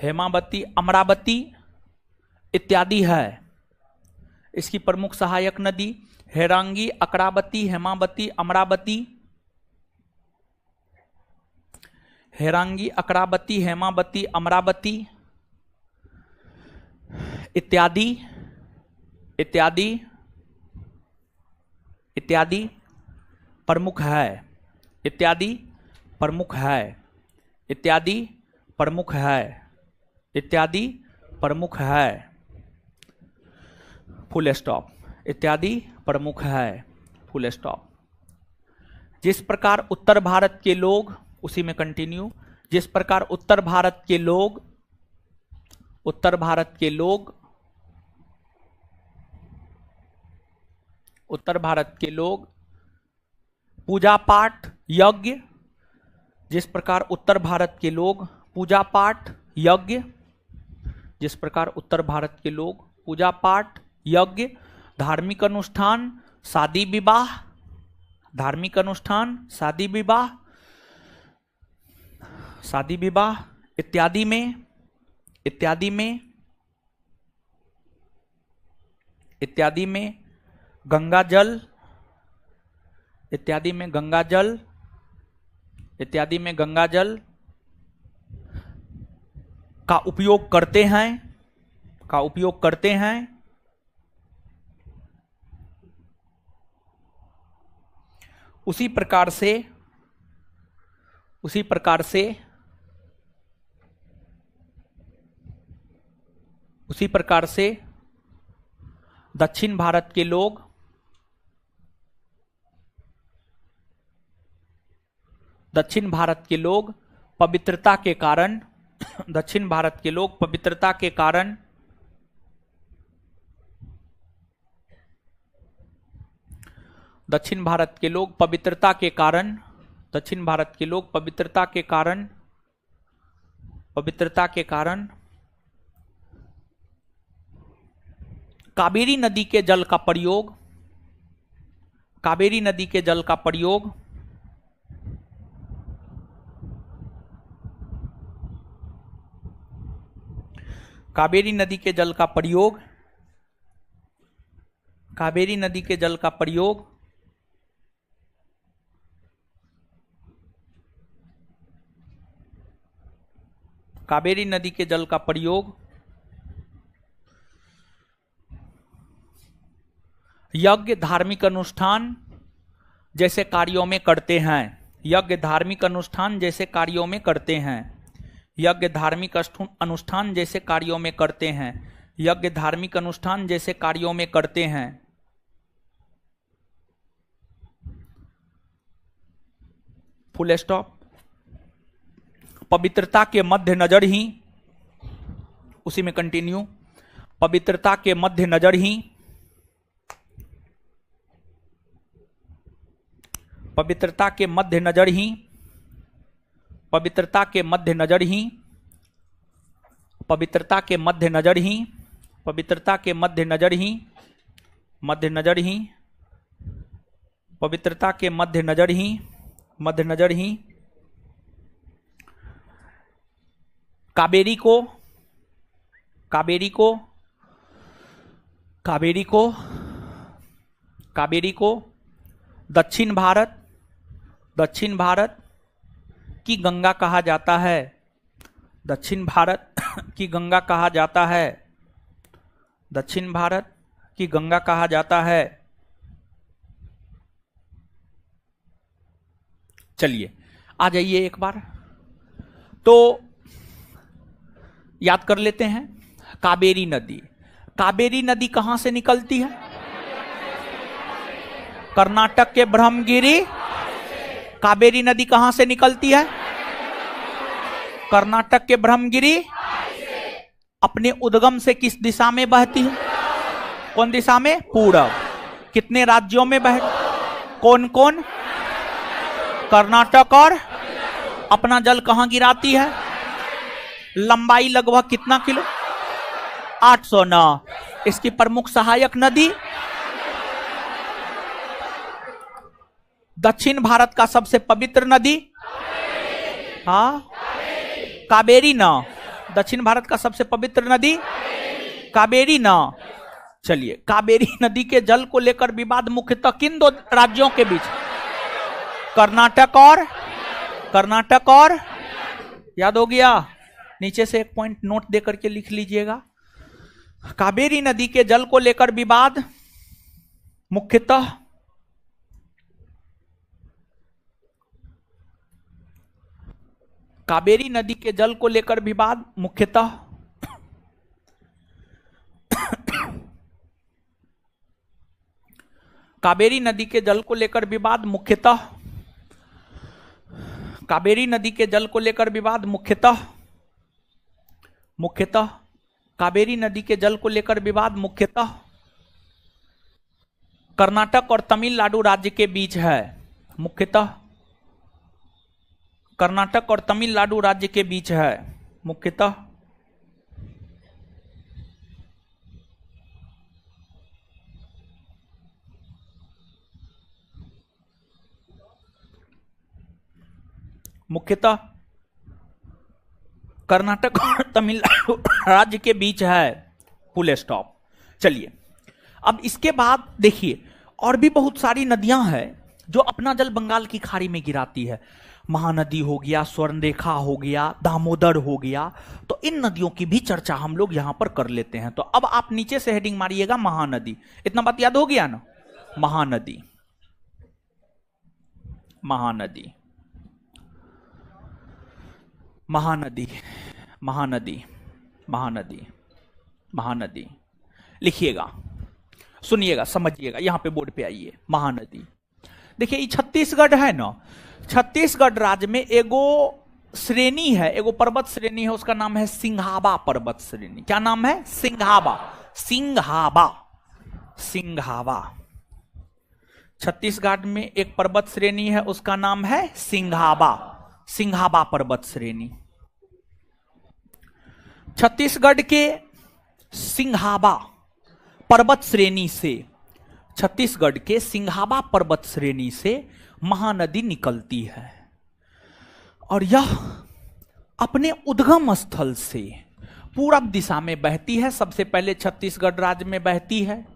हेमावती, अमरावती इत्यादि है। इसकी प्रमुख सहायक नदी हेरांगी, अकरावती, हेमावती, अमरावती, हेरांगी, अकरावती, हेमावती, अमरावती इत्यादि इत्यादि इत्यादि प्रमुख है। इत्यादि प्रमुख है। इत्यादि प्रमुख है। इत्यादि प्रमुख है। Full stop. इत्यादि प्रमुख है। Full stop. जिस प्रकार उत्तर भारत के लोग, उसी में कंटिन्यू, जिस प्रकार उत्तर भारत के लोग उत्तर भारत के लोग उत्तर भारत के लोग पूजा पाठ यज्ञ, जिस प्रकार उत्तर भारत के लोग पूजा पाठ यज्ञ, जिस प्रकार उत्तर भारत के लोग पूजा पाठ यज्ञ, धार्मिक अनुष्ठान, शादी विवाह, धार्मिक अनुष्ठान, शादी विवाह, शादी विवाह इत्यादि में इत्यादि में इत्यादि में गंगा जल, इत्यादि में गंगा जल, इत्यादि में गंगा जल का उपयोग करते हैं, का उपयोग करते हैं। उसी प्रकार से उसी प्रकार से उसी प्रकार से दक्षिण भारत के लोग दक्षिण भारत के लोग पवित्रता के कारण दक्षिण भारत के लोग पवित्रता के कारण दक्षिण भारत के लोग पवित्रता के कारण दक्षिण भारत के लोग पवित्रता के कारण पवित्रता के कारण कावेरी नदी के जल का प्रयोग कावेरी नदी के जल का प्रयोग कावेरी नदी के जल का प्रयोग कावेरी नदी के जल का प्रयोग कावेरी नदी के जल का प्रयोग यज्ञ धार्मिक अनुष्ठान जैसे कार्यों में करते हैं। यज्ञ धार्मिक अनुष्ठान जैसे कार्यों में करते हैं। यज्ञ धार्मिक अनुष्ठान जैसे कार्यों में करते हैं। यज्ञ धार्मिक अनुष्ठान जैसे कार्यों में करते हैं। Full stop. पवित्रता के मध्य नजर ही, उसी में कंटिन्यू, पवित्रता के मध्य नजर ही, पवित्रता के मध्य नजर ही, पवित्रता के मध्य नजर ही, पवित्रता के मध्य नजर ही, पवित्रता के मध्य नजर ही, मध्य नजर ही, पवित्रता के मध्य नजर ही, मध्य नजर ही, कावेरी को, कावेरी को, कावेरी को, कावेरी को दक्षिण भारत, दक्षिण भारत की गंगा कहा जाता है। दक्षिण भारत की गंगा कहा जाता है। दक्षिण भारत की गंगा कहा जाता है। चलिए आ जाइए एक बार तो याद कर लेते हैं। कावेरी नदी, कावेरी नदी कहां से निकलती है? कर्नाटक के ब्रह्मगिरी। कावेरी नदी कहां से निकलती है? कर्नाटक के ब्रह्मगिरी। अपने उद्गम से किस दिशा में बहती है? कौन दिशा में? पूरब। कितने राज्यों में बह, कौन कौन? कर्नाटक और अपना जल कहां गिराती है? लंबाई लगभग कितना किलो? 809। इसकी प्रमुख सहायक नदी? दक्षिण भारत का सबसे पवित्र नदी? हाँ, कावेरी ना। दक्षिण भारत का सबसे पवित्र नदी कावेरी ना। चलिए, कावेरी नदी के जल को लेकर विवाद मुख्यतः किन दो राज्यों के बीच? कर्नाटक और याद हो गया? नीचे से एक पॉइंट नोट देकर के लिख लीजिएगा। कावेरी नदी के जल को लेकर विवाद मुख्यतः कावेरी नदी के जल को लेकर विवाद मुख्यतः कावेरी नदी के जल को लेकर विवाद मुख्यतः कावेरी नदी के जल को लेकर विवाद मुख्यतः कावेरी नदी के जल को लेकर विवाद मुख्यतः कर्नाटक और तमिलनाडु राज्य के बीच है। मुख्यतः कर्नाटक और तमिलनाडु राज्य के बीच है। मुख्यतः कर्नाटक और तमिलनाडु राज्य के बीच है। Full stop. चलिए, अब इसके बाद देखिए और भी बहुत सारी नदियां हैं जो अपना जल बंगाल की खाड़ी में गिराती है। महानदी हो गया, स्वर्णरेखा हो गया, दामोदर हो गया। तो इन नदियों की भी चर्चा हम लोग यहां पर कर लेते हैं। तो अब आप नीचे से हेडिंग मारिएगा महानदी। इतना बात याद हो गया ना? महानदी, महानदी, महानदी, महानदी, महानदी, महानदी। लिखिएगा, सुनिएगा, समझिएगा। यहां पे बोर्ड पे आइए। महानदी। देखिए, ये छत्तीसगढ़ है ना। छत्तीसगढ़ राज्य में एगो श्रेणी है, एगो पर्वत श्रेणी है, उसका नाम है सिंघाबा पर्वत श्रेणी। क्या नाम है? सिंघाबा। सिंघाबा, सिंघाबा। छत्तीसगढ़ में एक पर्वत श्रेणी है, उसका नाम है सिंघाबा। सिंघाबा पर्वत श्रेणी। छत्तीसगढ़ के सिंघाबा पर्वत श्रेणी से, छत्तीसगढ़ के सिंघाबा पर्वत श्रेणी से महानदी निकलती है और यह अपने उद्गम स्थल से पूरब दिशा में बहती है। सबसे पहले छत्तीसगढ़ राज्य में बहती है,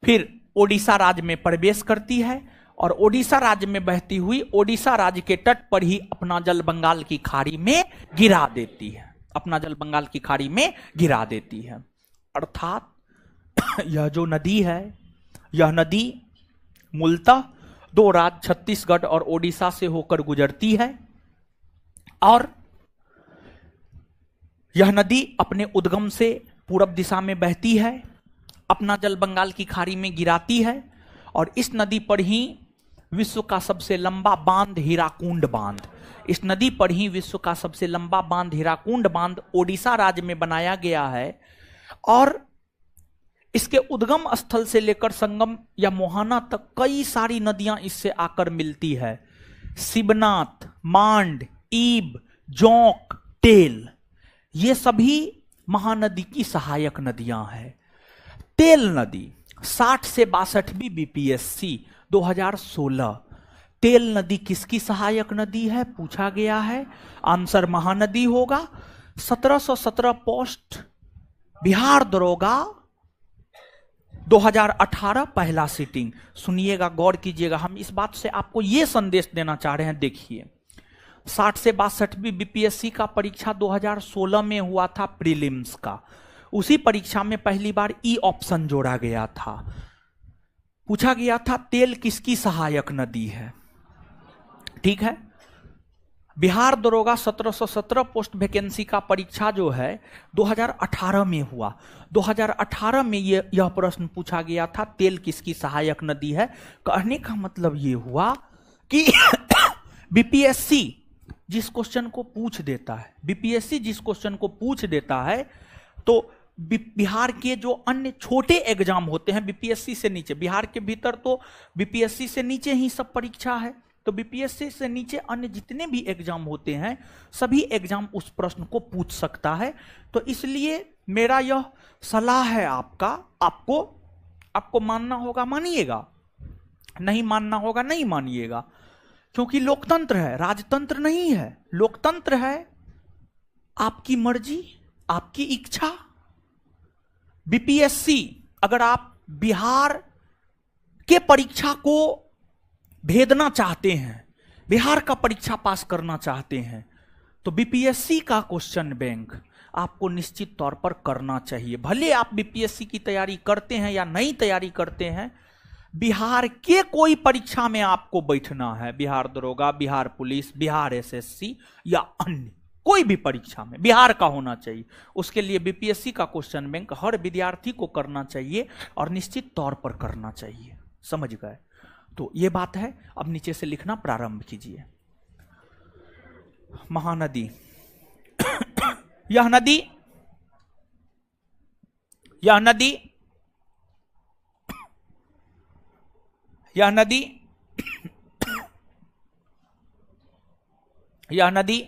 फिर ओडिशा राज्य में प्रवेश करती है और ओडिशा राज्य में बहती हुई ओडिशा राज्य के तट पर ही अपना जल बंगाल की खाड़ी में गिरा देती है, अपना जल बंगाल की खाड़ी में गिरा देती है। अर्थात यह जो नदी है, यह नदी मूलतः दो राज्य छत्तीसगढ़ और ओडिशा से होकर गुजरती है और यह नदी अपने उद्गम से पूरब दिशा में बहती है, अपना जल बंगाल की खाड़ी में गिराती है और इस नदी पर ही विश्व का सबसे लंबा बांध हीराकुंड बांध, इस नदी पर ही विश्व का सबसे लंबा बांध हीराकुंड बांध ओडिशा राज्य में बनाया गया है और इसके उद्गम स्थल से लेकर संगम या मोहाना तक कई सारी नदियां इससे आकर मिलती है। शिवनाथ, मांड, ईब, जोंक, तेल, ये सभी महानदी की सहायक नदियां हैं। तेल नदी 60 से 62वीं बीपीएससी 2016। तेल नदी किसकी सहायक नदी है पूछा गया है, आंसर महानदी होगा। 1717 पोस्ट बिहार दरोगा 2018 पहला सीटिंग। सुनिएगा, गौर कीजिएगा, हम इस बात से आपको यह संदेश देना चाह रहे हैं। देखिए 60 से 62वीं बीपीएससी का परीक्षा 2016 में हुआ था प्रीलिम्स का। उसी परीक्षा में पहली बार ई ऑप्शन जोड़ा गया था। पूछा गया था तेल किसकी सहायक नदी है। ठीक है, बिहार दरोगा 1717 पोस्ट वैकेंसी का परीक्षा जो है 2018 में हुआ। 2018 में यह प्रश्न पूछा गया था तेल किसकी सहायक नदी है। कहने का मतलब यह हुआ कि बीपीएससी जिस क्वेश्चन को पूछ देता है, बीपीएससी जिस क्वेश्चन को पूछ देता है, तो बिहार के जो अन्य छोटे एग्जाम होते हैं बीपीएससी से नीचे, बिहार के भीतर तो बीपीएससी से नीचे ही सब परीक्षा है, तो बीपीएससी से नीचे अन्य जितने भी एग्जाम होते हैं सभी एग्जाम उस प्रश्न को पूछ सकता है। तो इसलिए मेरा यह सलाह है आपका, आपको मानना होगा मानिएगा, नहीं मानना होगा नहीं मानिएगा, क्योंकि लोकतंत्र है, राजतंत्र नहीं है। लोकतंत्र है, आपकी मर्जी, आपकी इच्छा। बीपीएससी, अगर आप बिहार के परीक्षा को भेदना चाहते हैं, बिहार का परीक्षा पास करना चाहते हैं, तो बीपीएससी का क्वेश्चन बैंक आपको निश्चित तौर पर करना चाहिए। भले आप बीपीएससी की तैयारी करते हैं या नहीं तैयारी करते हैं, बिहार के कोई परीक्षा में आपको बैठना है, बिहार दरोगा, बिहार पुलिस, बिहार एसएससी या अन्य कोई भी परीक्षा में बिहार का होना चाहिए। उसके लिए बीपीएससी का क्वेश्चन बैंक हर विद्यार्थी को करना चाहिए और निश्चित तौर पर करना चाहिए। समझ गए? तो ये बात है। अब नीचे से लिखना प्रारंभ कीजिए। महानदी यह नदी यह नदी यह नदी यह नदी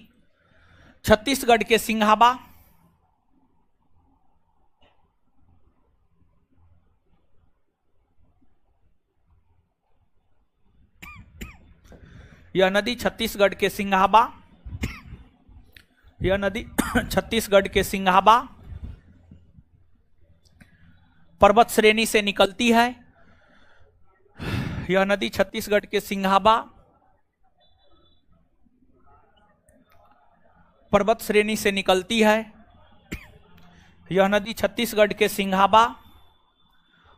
छत्तीसगढ़ के सिंघाबा, यह नदी छत्तीसगढ़ के सिंघाबा, यह नदी छत्तीसगढ़ के सिंघाबा पर्वत श्रेणी से निकलती है। यह नदी छत्तीसगढ़ के सिंघाबा पर्वत श्रेणी से निकलती है। यह नदी छत्तीसगढ़ के सिंघाबा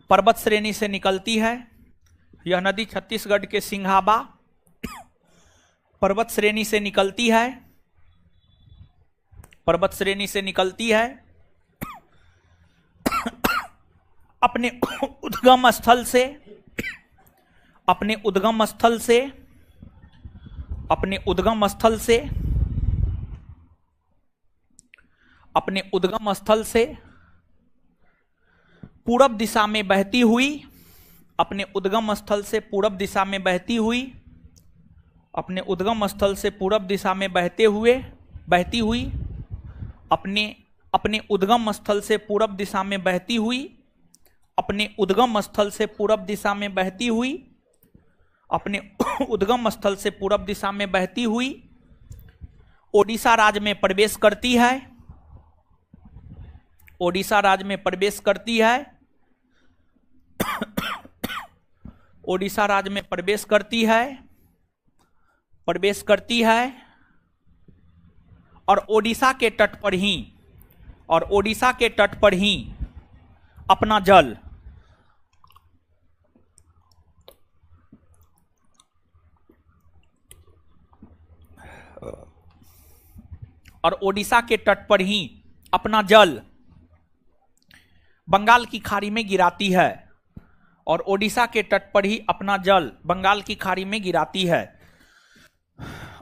पर्वत श्रेणी से निकलती है। यह नदी छत्तीसगढ़ के सिंघाबा पर्वत श्रेणी से निकलती है, पर्वत श्रेणी से निकलती है। अपने उद्गम स्थल से, अपने उद्गम स्थल से, अपने उद्गम स्थल से, अपने उद्गम स्थल से पूरब दिशा में बहती हुई, अपने उद्गम स्थल से पूरब दिशा में बहती हुई, अपने उद्गम स्थल से पूरब दिशा में बहती हुई, अपने उद्गम स्थल से पूरब दिशा में बहती हुई, अपने उद्गम स्थल से पूरब दिशा में बहती हुई, अपने उद्गम स्थल से पूरब दिशा में बहती हुई ओडिशा राज्य में प्रवेश करती है, ओडिशा राज्य में प्रवेश करती है। ओडिशा राज्य में प्रवेश करती है और ओडिशा के तट पर ही अपना जल बंगाल की खाड़ी में गिराती है और ओडिशा के तट पर ही अपना जल बंगाल की खाड़ी में गिराती है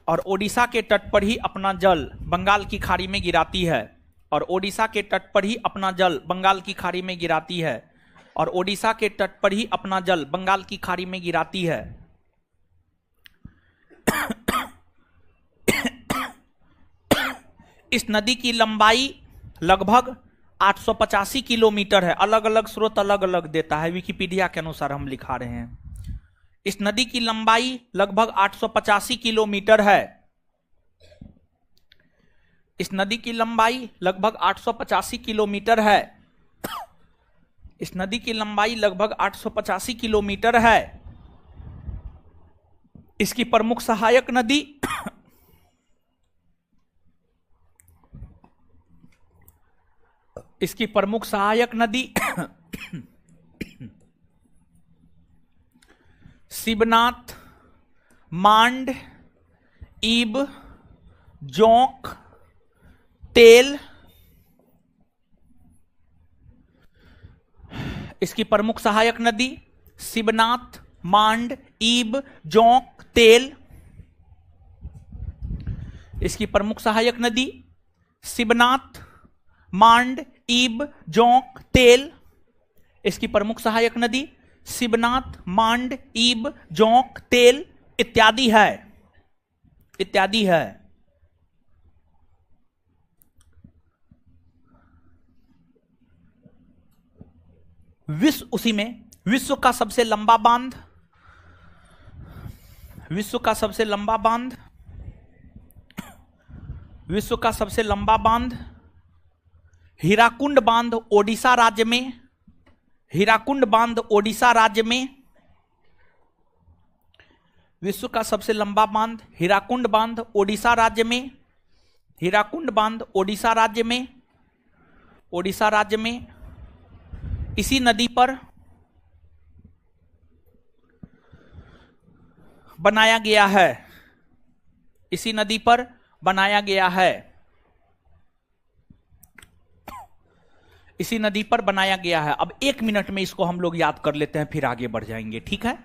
और ओडिशा के तट पर ही अपना जल बंगाल की खाड़ी में गिराती है और ओडिशा के तट पर ही अपना जल बंगाल की खाड़ी में गिराती है और ओडिशा के तट पर ही अपना जल बंगाल की खाड़ी में गिराती है। इस नदी की लंबाई लगभग 885 किलोमीटर है। अलग अलग स्रोत अलग अलग देता है, विकिपीडिया के अनुसार हम लिखा रहे हैं। इस नदी की लंबाई लगभग 885 किलोमीटर है। इस नदी की लंबाई लगभग 885 किलोमीटर है। इस नदी की लंबाई लगभग 885 किलोमीटर है। इसकी प्रमुख सहायक नदी शिवनाथ, मांड, ईब, जोंक, तेल। इसकी प्रमुख सहायक नदी शिवनाथ, मांड, ईब, जोंक, तेल। इसकी प्रमुख सहायक नदी शिवनाथ, मांड, ईब, जोंक, तेल। इसकी प्रमुख सहायक नदी शिवनाथ, मांड, ईब, जोंक, तेल इत्यादि है। विश्व का सबसे लंबा बांध हीराकुंड बांध ओडिशा राज्य में विश्व का सबसे लंबा बांध हीराकुंड बांध ओडिशा राज्य में इसी नदी पर बनाया गया है। अब 1 मिनट में इसको हम लोग याद कर लेते हैं, फिर आगे बढ़ जाएंगे, ठीक है।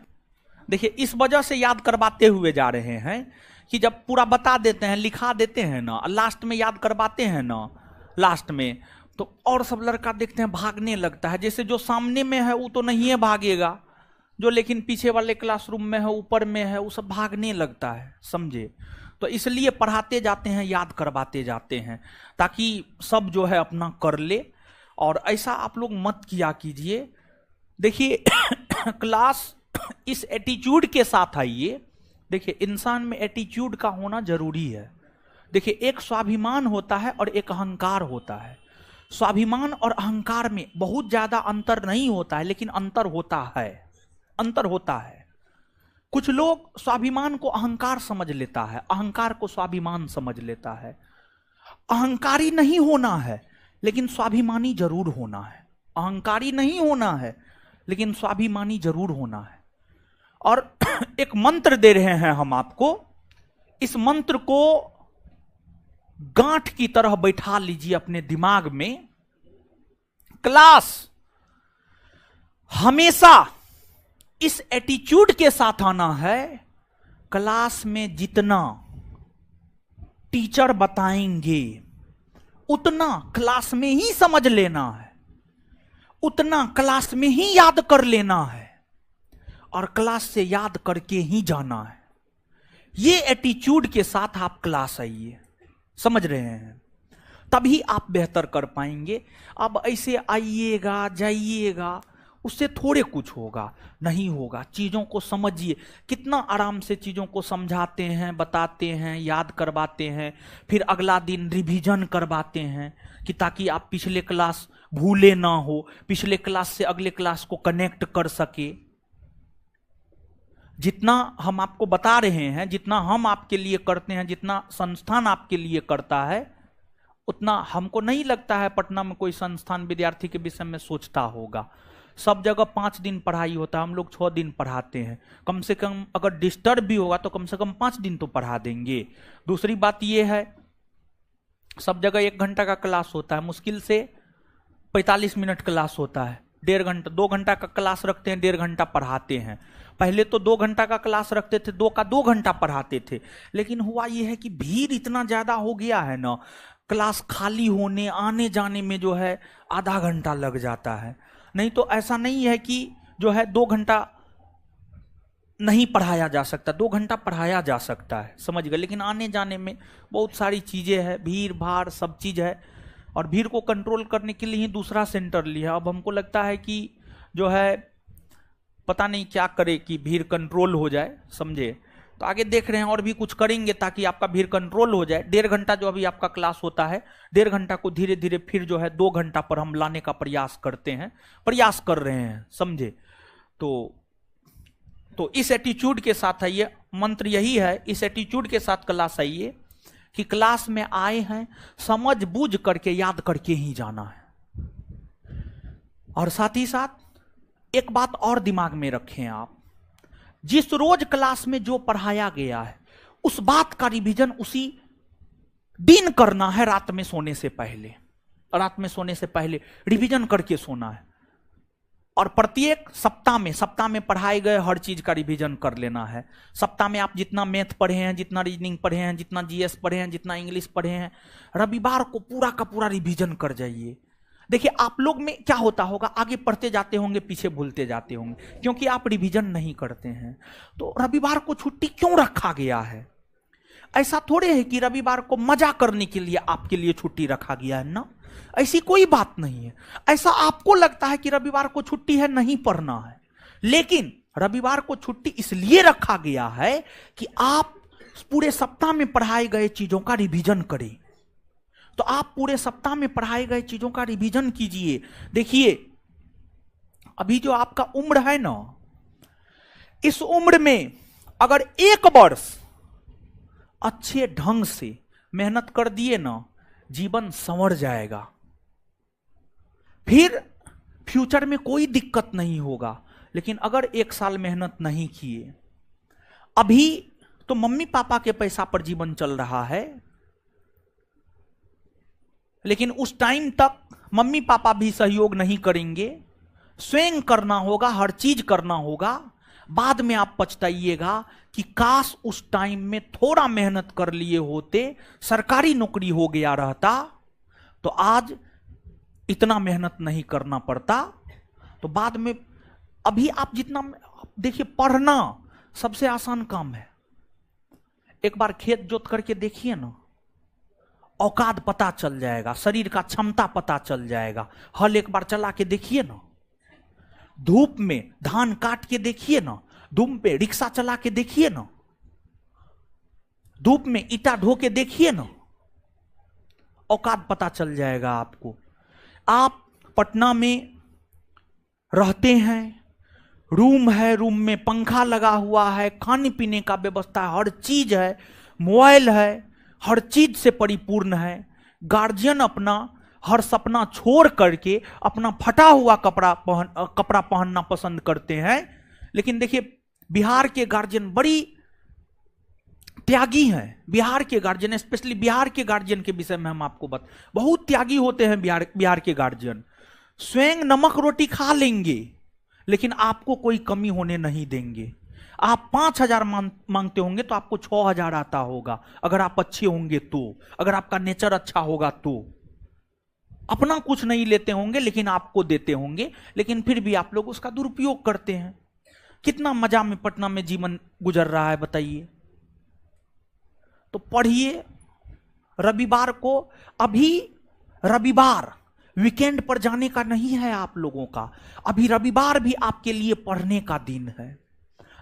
देखिए, इस वजह से याद करवाते हुए जा रहे हैं कि जब पूरा बता देते हैं, लिखा देते हैं ना, लास्ट में याद करवाते हैं ना, लास्ट में तो और सब लड़का देखते हैं भागने लगता है। जैसे जो सामने में है वो तो नहीं है भागेगा, जो लेकिन पीछे वाले क्लासरूम में है, ऊपर में है, वो सब भागने लगता है, समझे। तो इसलिए पढ़ाते जाते हैं, याद करवाते जाते हैं, ताकि सब जो है अपना कर ले। और ऐसा आप लोग मत किया कीजिए। देखिए क्लास इस एटीट्यूड के साथ आइए। देखिए, इंसान में एटीट्यूड का होना जरूरी है। देखिए, एक स्वाभिमान होता है और एक अहंकार होता है। स्वाभिमान और अहंकार में बहुत ज्यादा अंतर नहीं होता है, लेकिन अंतर होता है। कुछ लोग स्वाभिमान को अहंकार समझ लेता है, अहंकार को स्वाभिमान समझ लेता है। अहंकारी नहीं होना है, लेकिन स्वाभिमानी जरूर होना है। अहंकारी नहीं होना है, लेकिन स्वाभिमानी जरूर होना है। और एक मंत्र दे रहे हैं हम आपको। इस मंत्र को गांठ की तरह बैठा लीजिए अपने दिमाग में। क्लास हमेशा इस एटीट्यूड के साथ आना है। क्लास में जितना टीचर बताएंगे उतना क्लास में ही समझ लेना है, उतना क्लास में ही याद कर लेना है और क्लास से याद करके ही जाना है। ये एटीट्यूड के साथ आप क्लास आइए, समझ रहे हैं, तभी आप बेहतर कर पाएंगे। अब ऐसे आइएगा जाइएगा, उससे थोड़े कुछ होगा, नहीं होगा। चीजों को समझिए, कितना आराम से चीजों को समझाते हैं, बताते हैं, याद करवाते हैं, फिर अगला दिन रिवीजन करवाते हैं कि ताकि आप पिछले क्लास भूले ना हो, पिछले क्लास से अगले क्लास को कनेक्ट कर सके। जितना हम आपको बता रहे हैं, जितना हम आपके लिए करते हैं, जितना संस्थान आपके लिए करता है, उतना हमको नहीं लगता है पटना में कोई संस्थान विद्यार्थी के विषय में सोचता होगा। सब जगह 5 दिन पढ़ाई होता है, हम लोग 6 दिन पढ़ाते हैं। कम से कम अगर डिस्टर्ब भी होगा तो कम से कम 5 दिन तो पढ़ा देंगे। दूसरी बात यह है, सब जगह 1 घंटा का क्लास होता है, मुश्किल से 45 मिनट क्लास होता है। 1.5 घंटा 2 घंटा का क्लास रखते हैं, 1.5 घंटा पढ़ाते हैं। पहले तो 2 घंटा का क्लास रखते थे, 2 का 2 घंटा पढ़ाते थे। लेकिन हुआ यह है कि भीड़ इतना ज्यादा हो गया है ना, क्लास खाली होने आने जाने में जो है आधा घंटा लग जाता है। नहीं तो ऐसा नहीं है कि जो है 2 घंटा नहीं पढ़ाया जा सकता, 2 घंटा पढ़ाया जा सकता है, समझ गए। लेकिन आने जाने में बहुत सारी चीजें हैं, भीड़ भाड़ सब चीज है, और भीड़ को कंट्रोल करने के लिए ही दूसरा सेंटर लिया। अब हमको लगता है कि जो है पता नहीं क्या करे कि भीड़ कंट्रोल हो जाए, समझे। तो आगे देख रहे हैं और भी कुछ करेंगे ताकि आपका भीड़ कंट्रोल हो जाए। 1.5 घंटा जो अभी आपका क्लास होता है, 1.5 घंटा को धीरे धीरे फिर जो है 2 घंटा पर हम लाने का प्रयास करते हैं, प्रयास कर रहे हैं, समझे। तो इस एटीट्यूड के साथ आइए, मंत्र यही है, इस एटीट्यूड के साथ क्लास आइए कि क्लास में आए हैं समझ बूझ करके याद करके ही जाना है। और साथ ही साथ एक बात और दिमाग में रखें आप, जिस रोज क्लास में जो पढ़ाया गया है उस बात का रिवीजन उसी दिन करना है, रात में सोने से पहले। रात में सोने से पहले रिवीजन करके सोना है। और प्रत्येक सप्ताह में पढ़ाए गए हर चीज का रिवीजन कर लेना है। सप्ताह में आप जितना मैथ पढ़े हैं, जितना रीजनिंग पढ़े हैं, जितना जीएस पढ़े हैं, जितना इंग्लिश पढ़े हैं, रविवार को पूरा का पूरा रिवीजन कर जाइए। देखिए आप लोग में क्या होता होगा, आगे पढ़ते जाते होंगे, पीछे भूलते जाते होंगे, क्योंकि आप रिवीजन नहीं करते हैं। तो रविवार को छुट्टी क्यों रखा गया है? ऐसा थोड़े है कि रविवार को मजा करने के लिए आपके लिए छुट्टी रखा गया है ना, ऐसी कोई बात नहीं है। ऐसा आपको लगता है कि रविवार को छुट्टी है, नहीं पढ़ना है, लेकिन रविवार को छुट्टी इसलिए रखा गया है कि आप पूरे सप्ताह में पढ़ाए गए चीजों का रिवीजन करें। तो आप पूरे सप्ताह में पढ़ाए गए चीजों का रिवीजन कीजिए। देखिए अभी जो आपका उम्र है ना, इस उम्र में अगर 1 वर्ष अच्छे ढंग से मेहनत कर दिए ना, जीवन संवर जाएगा, फिर फ्यूचर में कोई दिक्कत नहीं होगा। लेकिन अगर 1 साल मेहनत नहीं किए, अभी तो मम्मी पापा के पैसा पर जीवन चल रहा है, लेकिन उस टाइम तक मम्मी पापा भी सहयोग नहीं करेंगे, स्वयं करना होगा, हर चीज करना होगा। बाद में आप पछताइएगा कि काश उस टाइम में थोड़ा मेहनत कर लिए होते, सरकारी नौकरी हो गया रहता, तो आज इतना मेहनत नहीं करना पड़ता। तो बाद में अभी आप जितना देखिए, पढ़ना सबसे आसान काम है। एक बार खेत जोत करके देखिए ना, औकात पता चल जाएगा, शरीर का क्षमता पता चल जाएगा। हल एक बार चला के देखिए ना, धूप में धान काट के देखिए ना, धूप में रिक्शा चला के देखिए ना, धूप में ईटा ढो के देखिए ना, औकात पता चल जाएगा आपको। आप पटना में रहते हैं, रूम है, रूम में पंखा लगा हुआ है, खाने पीने का व्यवस्था है, हर चीज है, मोबाइल है, हर चीज से परिपूर्ण है। गार्जियन अपना हर सपना छोड़ करके अपना फटा हुआ कपड़ा पहनना पसंद करते हैं। लेकिन देखिए बिहार के गार्जियन बड़ी त्यागी हैं। बिहार के गार्जियन, स्पेशली बिहार के गार्जियन के विषय में हम आपको बहुत त्यागी होते हैं। बिहार के गार्जियन स्वयं नमक रोटी खा लेंगे, लेकिन आपको कोई कमी होने नहीं देंगे। आप 5,000 मांगते होंगे तो आपको 6,000 आता होगा, अगर आप अच्छे होंगे तो, अगर आपका नेचर अच्छा होगा तो। अपना कुछ नहीं लेते होंगे लेकिन आपको देते होंगे, लेकिन फिर भी आप लोग उसका दुरुपयोग करते हैं। कितना मजा में पटना में जीवन गुजर रहा है बताइए। तो पढ़िए रविवार को। अभी रविवार वीकेंड पर जाने का नहीं है आप लोगों का, अभी रविवार भी आपके लिए पढ़ने का दिन है।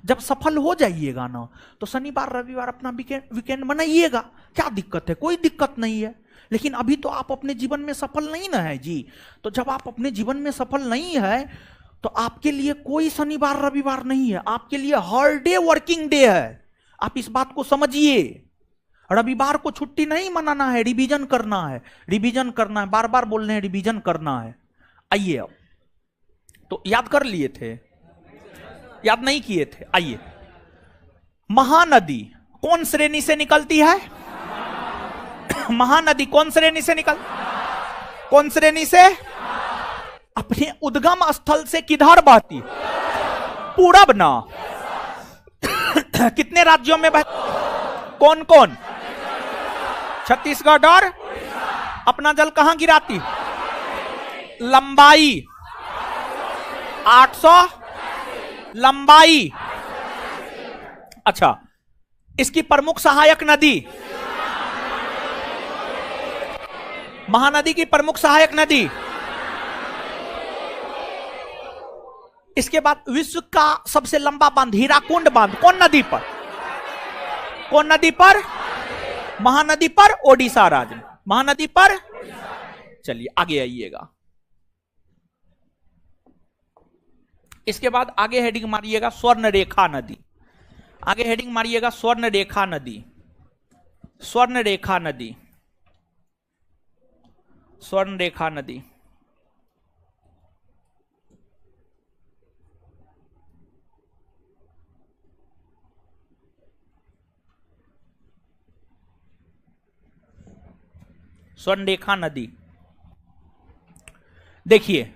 जब सफल हो जाइएगा ना, तो शनिवार रविवार अपना वीकेंड मनाइएगा, क्या दिक्कत है? कोई दिक्कत नहीं है। लेकिन अभी तो आप अपने जीवन में सफल नहीं ना है जी। तो जब आप अपने जीवन में सफल नहीं है तो आपके लिए कोई शनिवार रविवार नहीं है, आपके लिए हर डे वर्किंग डे है। आप इस बात को समझिए। रविवार को छुट्टी नहीं मनाना है, रिवीजन करना है, रिवीजन करना है, बार बार बोलने हैं रिवीजन करना है। आइए अब, तो याद कर लिए थे, याद नहीं किए थे? आइए, महानदी कौन श्रेणी से निकलती है? महानदी कौन श्रेणी से कौन श्रेणी से? अपने उद्गम स्थल से किधर बहती? पूरब ना। कितने राज्यों में बहती? कौन कौन? छत्तीसगढ़ और अपना जल कहां गिराती? लंबाई 800, लंबाई। अच्छा, इसकी प्रमुख सहायक नदी, महानदी की प्रमुख सहायक नदी। इसके बाद विश्व का सबसे लंबा बांध हीराकुंड बांध कौन नदी पर? कौन नदी पर? महानदी पर, ओडिशा राज्य में। महानदी पर। चलिए आगे आइएगा। इसके बाद आगे हेडिंग मारिएगा स्वर्ण रेखा नदी। आगे हेडिंग मारिएगा स्वर्ण रेखा नदी। स्वर्ण रेखा नदी, स्वर्ण रेखा नदी। स्वर्ण रेखा नदी, देखिए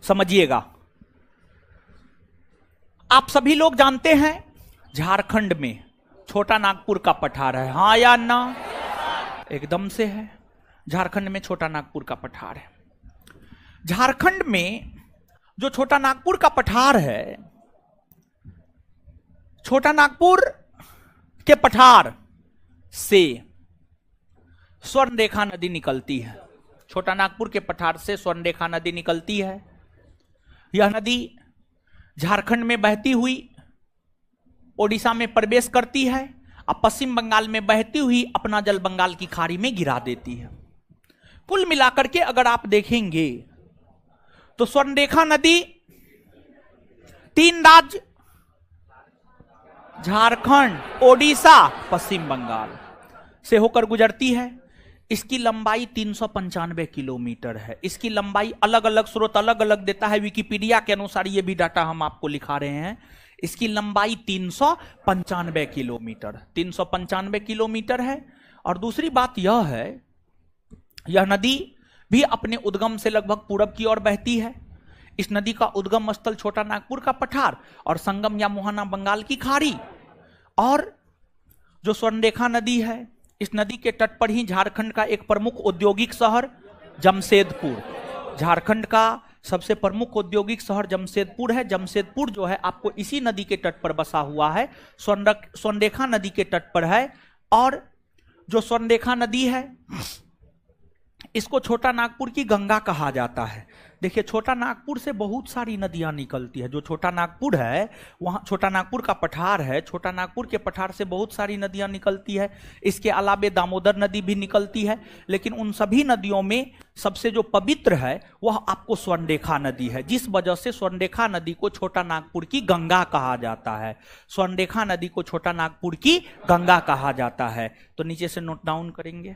समझिएगा। आप सभी लोग जानते हैं झारखंड में छोटा नागपुर का पठार है, हाँ या ना? एकदम से है। झारखंड में छोटा नागपुर का पठार है। झारखंड में जो छोटा नागपुर का पठार है, छोटा नागपुर के पठार से स्वर्ण रेखा नदी निकलती है। छोटा नागपुर के पठार से स्वर्ण रेखा नदी निकलती है। यह नदी झारखंड में बहती हुई ओडिशा में प्रवेश करती है और पश्चिम बंगाल में बहती हुई अपना जल बंगाल की खाड़ी में गिरा देती है। कुल मिलाकर के अगर आप देखेंगे तो स्वर्ण रेखा नदी 3 राज्य झारखंड, ओडिशा, पश्चिम बंगाल से होकर गुजरती है। इसकी लंबाई 395 किलोमीटर है। इसकी लंबाई अलग अलग स्रोत अलग अलग देता है, विकिपीडिया के अनुसार ये भी डाटा हम आपको लिखा रहे हैं। इसकी लंबाई 395 किलोमीटर, 395 किलोमीटर है। और दूसरी बात यह है, यह नदी भी अपने उद्गम से लगभग पूरब की ओर बहती है। इस नदी का उद्गम स्थल छोटा नागपुर का पठार और संगम या मुहाना बंगाल की खाड़ी। और जो स्वर्ण रेखा नदी है, इस नदी के तट पर ही झारखंड का एक प्रमुख औद्योगिक शहर जमशेदपुर, झारखंड का सबसे प्रमुख औद्योगिक शहर जमशेदपुर है। जमशेदपुर जो है आपको इसी नदी के तट पर बसा हुआ है, स्वर्ण रेखा नदी के तट पर है। और जो स्वर्ण रेखा नदी है, इसको छोटा नागपुर की गंगा कहा जाता है। देखिए, छोटा नागपुर से बहुत सारी नदियां निकलती है। जो छोटा नागपुर है, वहां छोटा नागपुर का पठार है, छोटा नागपुर के पठार से बहुत सारी नदियां निकलती है। इसके अलावे दामोदर नदी भी निकलती है, लेकिन उन सभी नदियों में सबसे जो पवित्र है वह आपको स्वर्ण रेखा नदी है, जिस वजह से स्वर्ण रेखा नदी को छोटा नागपुर की गंगा कहा जाता है। स्वर्ण रेखा नदी को छोटा नागपुर की गंगा कहा जाता है। तो नीचे से नोट डाउन करेंगे।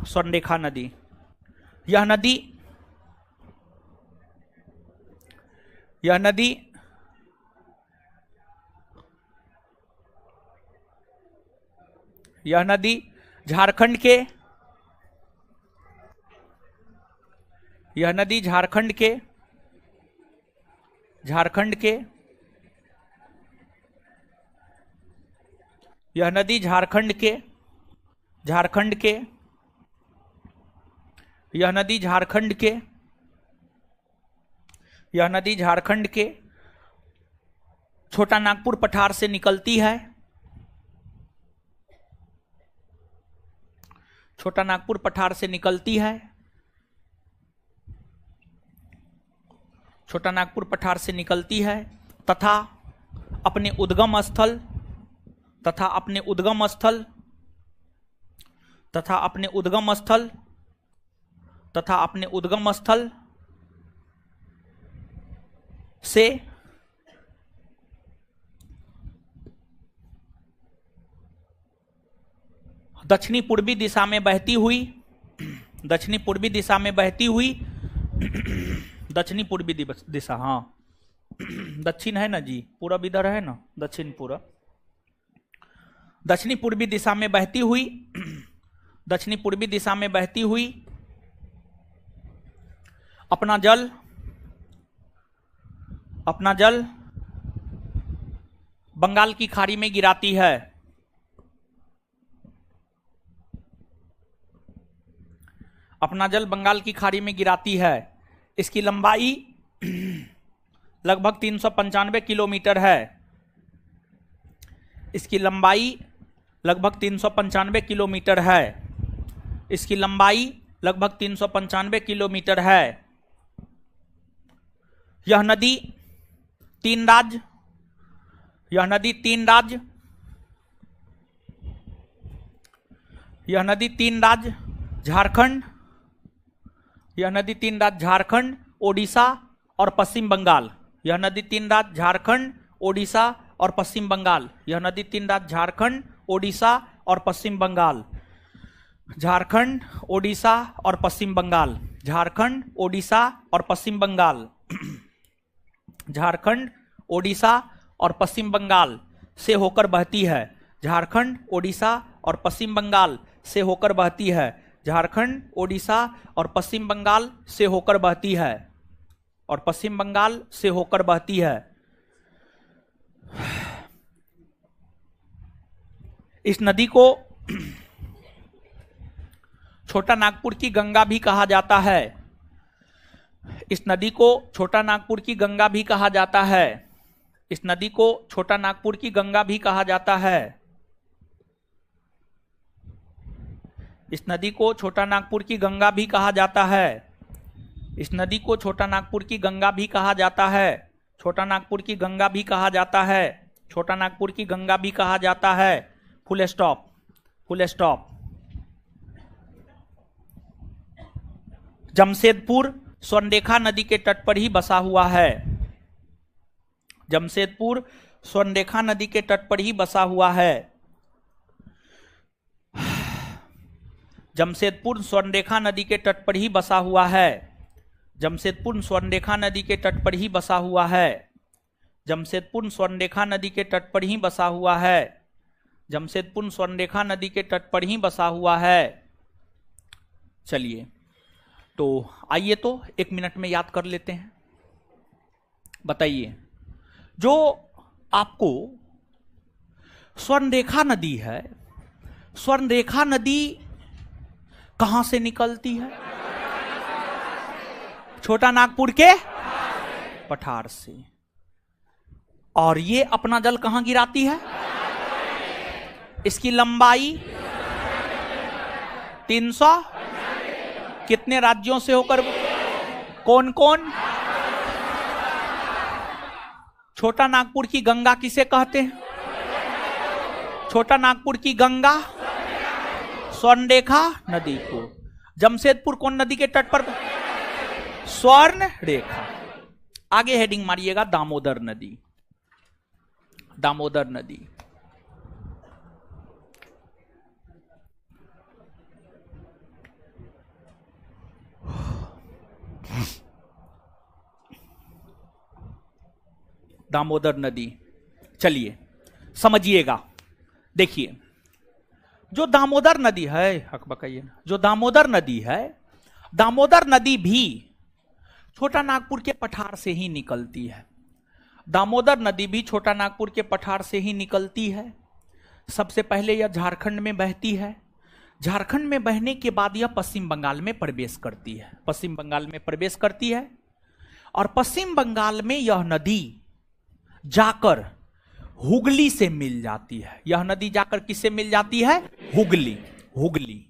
स्वर्ण रेखा नदी, यह नदी यह नदी यह नदी झारखंड के यह नदी झारखंड के यह नदी झारखंड के यह नदी झारखंड के यह नदी झारखंड के छोटा नागपुर पठार से निकलती है। छोटा नागपुर पठार से निकलती है। छोटा नागपुर पठार से निकलती है तथा अपने उद्गम स्थल तथा अपने उद्गम स्थल से दक्षिणी पूर्वी दिशा में बहती हुई, दक्षिणी पूर्वी दिशा में बहती हुई, दक्षिणी पूर्वी दिशा, हाँ दक्षिण है ना जी, पूरब इधर है ना, दक्षिण पूरब, दक्षिणी पूर्वी दिशा में बहती हुई, दक्षिणी पूर्वी दिशा में बहती हुई अपना जल बंगाल की खाड़ी में गिराती है। अपना जल बंगाल की खाड़ी में गिराती है। इसकी लंबाई लगभग 395 किलोमीटर है। इसकी लंबाई लगभग 395 किलोमीटर है। इसकी लंबाई लगभग 395 किलोमीटर है। यह नदी तीन राज्य झारखंड, ओडिशा और पश्चिम बंगाल। यह नदी तीन राज्य झारखंड, ओडिशा और पश्चिम बंगाल। यह नदी तीन राज्य झारखंड, ओडिशा और पश्चिम बंगाल। झारखंड, ओडिशा और पश्चिम बंगाल। झारखंड, ओडिशा और पश्चिम बंगाल। झारखंड, ओडिशा और पश्चिम बंगाल से होकर बहती है। झारखंड, ओडिशा और पश्चिम बंगाल से होकर बहती है। झारखंड, ओडिशा और पश्चिम बंगाल से होकर बहती है। और पश्चिम बंगाल से होकर बहती है। इस नदी को छोटा नागपुर की गंगा भी कहा जाता है। इस नदी को छोटा नागपुर की गंगा भी कहा जाता है। इस नदी को छोटा नागपुर की गंगा भी कहा जाता है। इस नदी को छोटा नागपुर की गंगा भी कहा जाता है। इस नदी को छोटा नागपुर की गंगा भी कहा जाता है। छोटा नागपुर की गंगा भी कहा जाता है। छोटा नागपुर की गंगा भी कहा जाता है। Full stop, full stop. Jamshedpur Subarnarekha नदी के तट पर ही बसा हुआ है। जमशेदपुर स्वर्णरेखा नदी के तट पर ही बसा हुआ है। जमशेदपुर स्वर्णरेखा नदी के तट पर ही बसा हुआ है। जमशेदपुर स्वर्णरेखा नदी के तट पर ही बसा हुआ है। जमशेदपुर स्वर्णरेखा नदी के तट पर ही बसा हुआ है। जमशेदपुर स्वर्णरेखा नदी के तट पर ही बसा हुआ है। चलिए, तो आइए तो 1 मिनट में याद कर लेते हैं। बताइए, जो आपको स्वर्णरेखा नदी है, स्वर्णरेखा नदी कहां से निकलती है? छोटा नागपुर के पठार से। और ये अपना जल कहां गिराती है? इसकी लंबाई 300 कितने राज्यों से होकर? कौन कौन? छोटा नागपुर की गंगा किसे कहते हैं? छोटा नागपुर की गंगा स्वर्णरेखा नदी को। जमशेदपुर कौन नदी के तट पर? स्वर्ण रेखा। आगे हेडिंग मारिएगा, दामोदर नदी। दामोदर नदी। दामोदर नदी। चलिए समझिएगा। देखिए, जो दामोदर नदी है, हक बताइए ना, जो दामोदर नदी है, दामोदर नदी भी छोटा नागपुर के पठार से ही निकलती है। दामोदर नदी भी छोटा नागपुर के पठार से ही निकलती है। सबसे पहले यह झारखंड में बहती है। झारखंड में बहने के बाद यह पश्चिम बंगाल में प्रवेश करती है। पश्चिम बंगाल में प्रवेश करती है और पश्चिम बंगाल में यह नदी जाकर हुगली से मिल जाती है। यह नदी जाकर किससे मिल जाती है? हुगली। हुगली,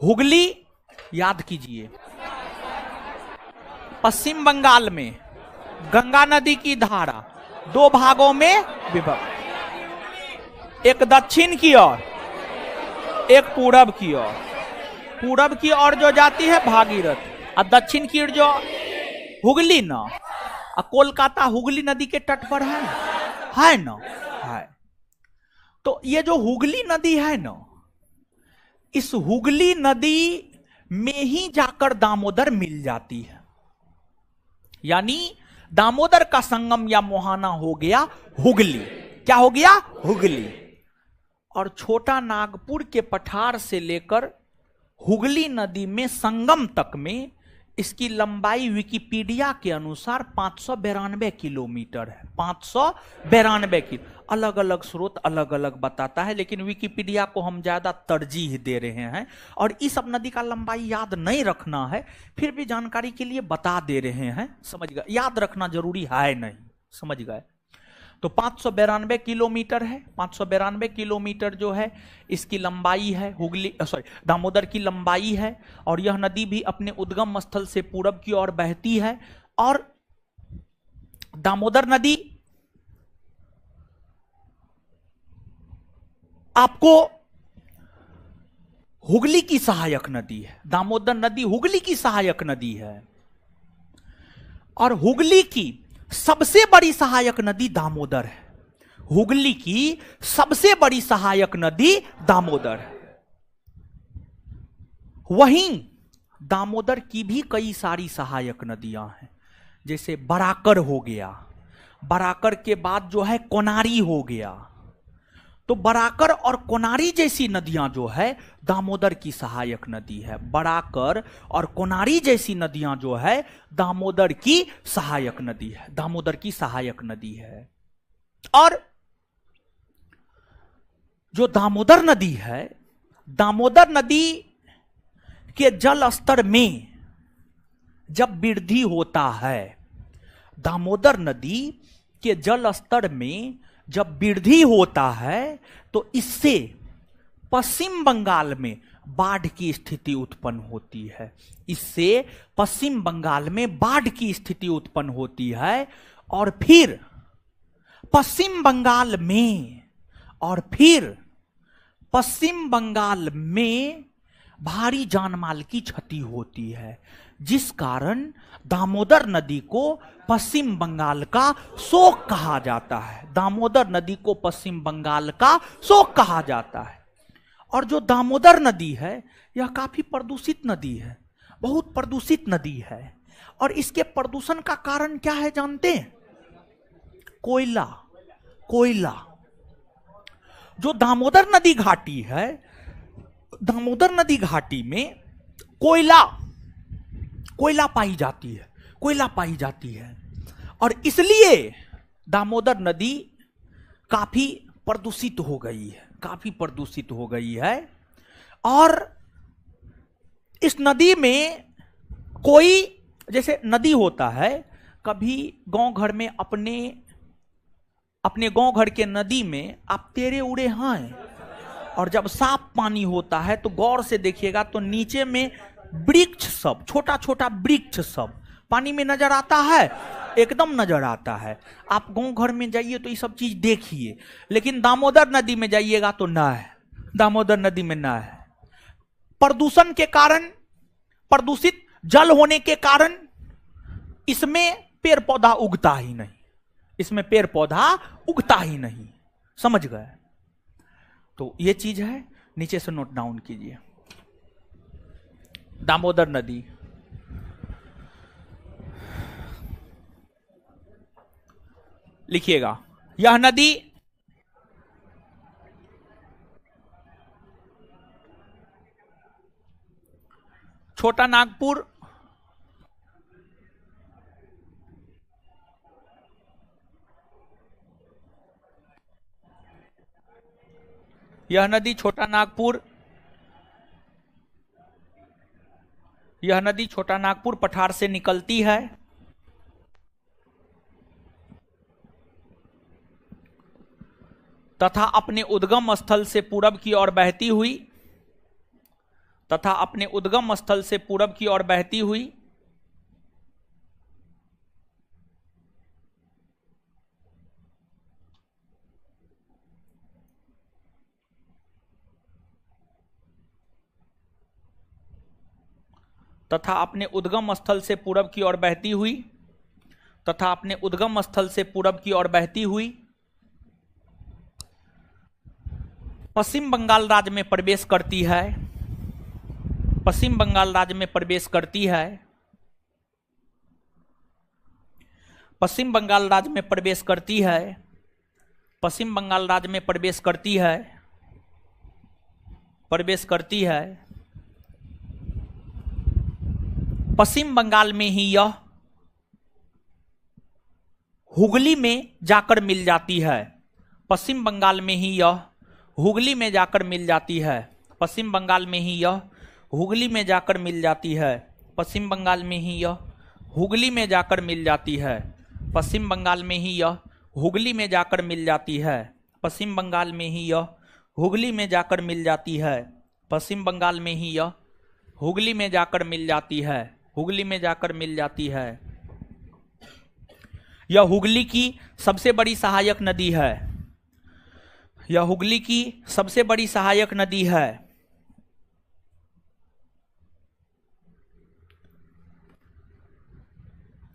हुगली याद कीजिए। पश्चिम बंगाल में गंगा नदी की धारा 2 भागों में विभक्त, एक दक्षिण की ओर, एक पूरब की ओर। पूरब की ओर जो जाती है भागीरथी, और दक्षिण की ओर जो हुगली ना, और कोलकाता हुगली नदी के तट पर है ना, है। तो ये जो हुगली नदी है ना, इस हुगली नदी में ही जाकर दामोदर मिल जाती है। यानी दामोदर का संगम या मुहाना हो गया हुगली। क्या हो गया? हुगली। और छोटा नागपुर के पठार से लेकर हुगली नदी में संगम तक में इसकी लंबाई विकिपीडिया के अनुसार 592 किलोमीटर है। 592 किलो। अलग अलग स्रोत अलग अलग बताता है, लेकिन विकिपीडिया को हम ज्यादा तरजीह दे रहे हैं। और इस सब नदी का लंबाई याद नहीं रखना है, फिर भी जानकारी के लिए बता दे रहे हैं। समझ गए? याद रखना जरूरी है नहीं। समझ गए? तो 592 किलोमीटर है। 592 किलोमीटर जो है इसकी लंबाई है, हुगली दामोदर की लंबाई है। और यह नदी भी अपने उद्गम स्थल से पूरब की ओर बहती है। और दामोदर नदी आपको हुगली की सहायक नदी है। दामोदर नदी हुगली की सहायक नदी है। और हुगली की सबसे बड़ी सहायक नदी दामोदर है। हुगली की सबसे बड़ी सहायक नदी दामोदर है। वहीं दामोदर की भी कई सारी सहायक नदियां हैं, जैसे बराकर हो गया। बराकर के बाद जो है कोनारी हो गया। तो बराकर और कोनारी जैसी नदियां जो है दामोदर की सहायक नदी है। बराकर और कोनारी जैसी नदियां जो है दामोदर की सहायक नदी है। दामोदर की सहायक नदी है। और जो दामोदर नदी है, दामोदर नदी के जल स्तर में जब वृद्धि होता है, दामोदर नदी के जल स्तर में जब वृद्धि होता है, तो इससे पश्चिम बंगाल में बाढ़ की स्थिति उत्पन्न होती है। इससे पश्चिम बंगाल में बाढ़ की स्थिति उत्पन्न होती है। और फिर पश्चिम बंगाल में भारी जानमाल की क्षति होती है, जिस कारण दामोदर नदी को पश्चिम बंगाल का शोक कहा जाता है। दामोदर नदी को पश्चिम बंगाल का शोक कहा जाता है। और जो दामोदर नदी है यह काफी प्रदूषित नदी है, बहुत प्रदूषित नदी है। और इसके प्रदूषण का कारण क्या है जानते हैं? कोयला। जो दामोदर नदी घाटी है, दामोदर नदी घाटी में कोयला पाई जाती है। और इसलिए दामोदर नदी काफी प्रदूषित हो गई है। और इस नदी में कोई, जैसे नदी होता है, कभी गांव घर में अपने गांव घर के नदी में आप तेरे उड़े हैं, और जब साफ पानी होता है तो गौर से देखिएगा तो नीचे में वृक्ष सब, छोटा छोटा वृक्ष सब पानी में नजर आता है, एकदम नजर आता है। आप गांव घर में जाइए तो ये सब चीज देखिए, लेकिन दामोदर नदी में जाइएगा तो ना है। दामोदर नदी में ना है। प्रदूषण के कारण, प्रदूषित जल होने के कारण इसमें पेड़ पौधा उगता ही नहीं। समझ गए? तो ये चीज है, नीचे से नोट डाउन कीजिए। दामोदर नदी, लिखिएगा, यह नदी छोटा नागपुर, यह नदी छोटा नागपुर पठार से निकलती है तथा अपने उद्गम स्थल से पूरब की ओर बहती हुई तथा अपने उद्गम स्थल से पूरब की ओर बहती हुई, तथा अपने उद्गम स्थल से पूरब की ओर बहती हुई पश्चिम बंगाल राज्य में प्रवेश करती है, पश्चिम बंगाल राज्य में प्रवेश करती है, पश्चिम बंगाल राज्य में प्रवेश करती है, पश्चिम बंगाल राज्य में प्रवेश करती है, प्रवेश करती है। पश्चिम बंगाल में ही यह हुगली में जाकर मिल जाती है, पश्चिम बंगाल में ही यह हुगली में जाकर मिल जाती है, पश्चिम बंगाल में ही यह हुगली में जाकर मिल जाती है, पश्चिम बंगाल में ही यह हुगली में जाकर मिल जाती है, पश्चिम बंगाल में ही यह हुगली में जाकर मिल जाती है, पश्चिम बंगाल में ही यह हुगली में जाकर मिल जाती है, पश्चिम बंगाल में ही यह हुगली में जाकर मिल जाती है, हुगली में जाकर मिल जाती है। यह हुगली की सबसे बड़ी सहायक नदी है, यह हुगली की सबसे बड़ी सहायक नदी है।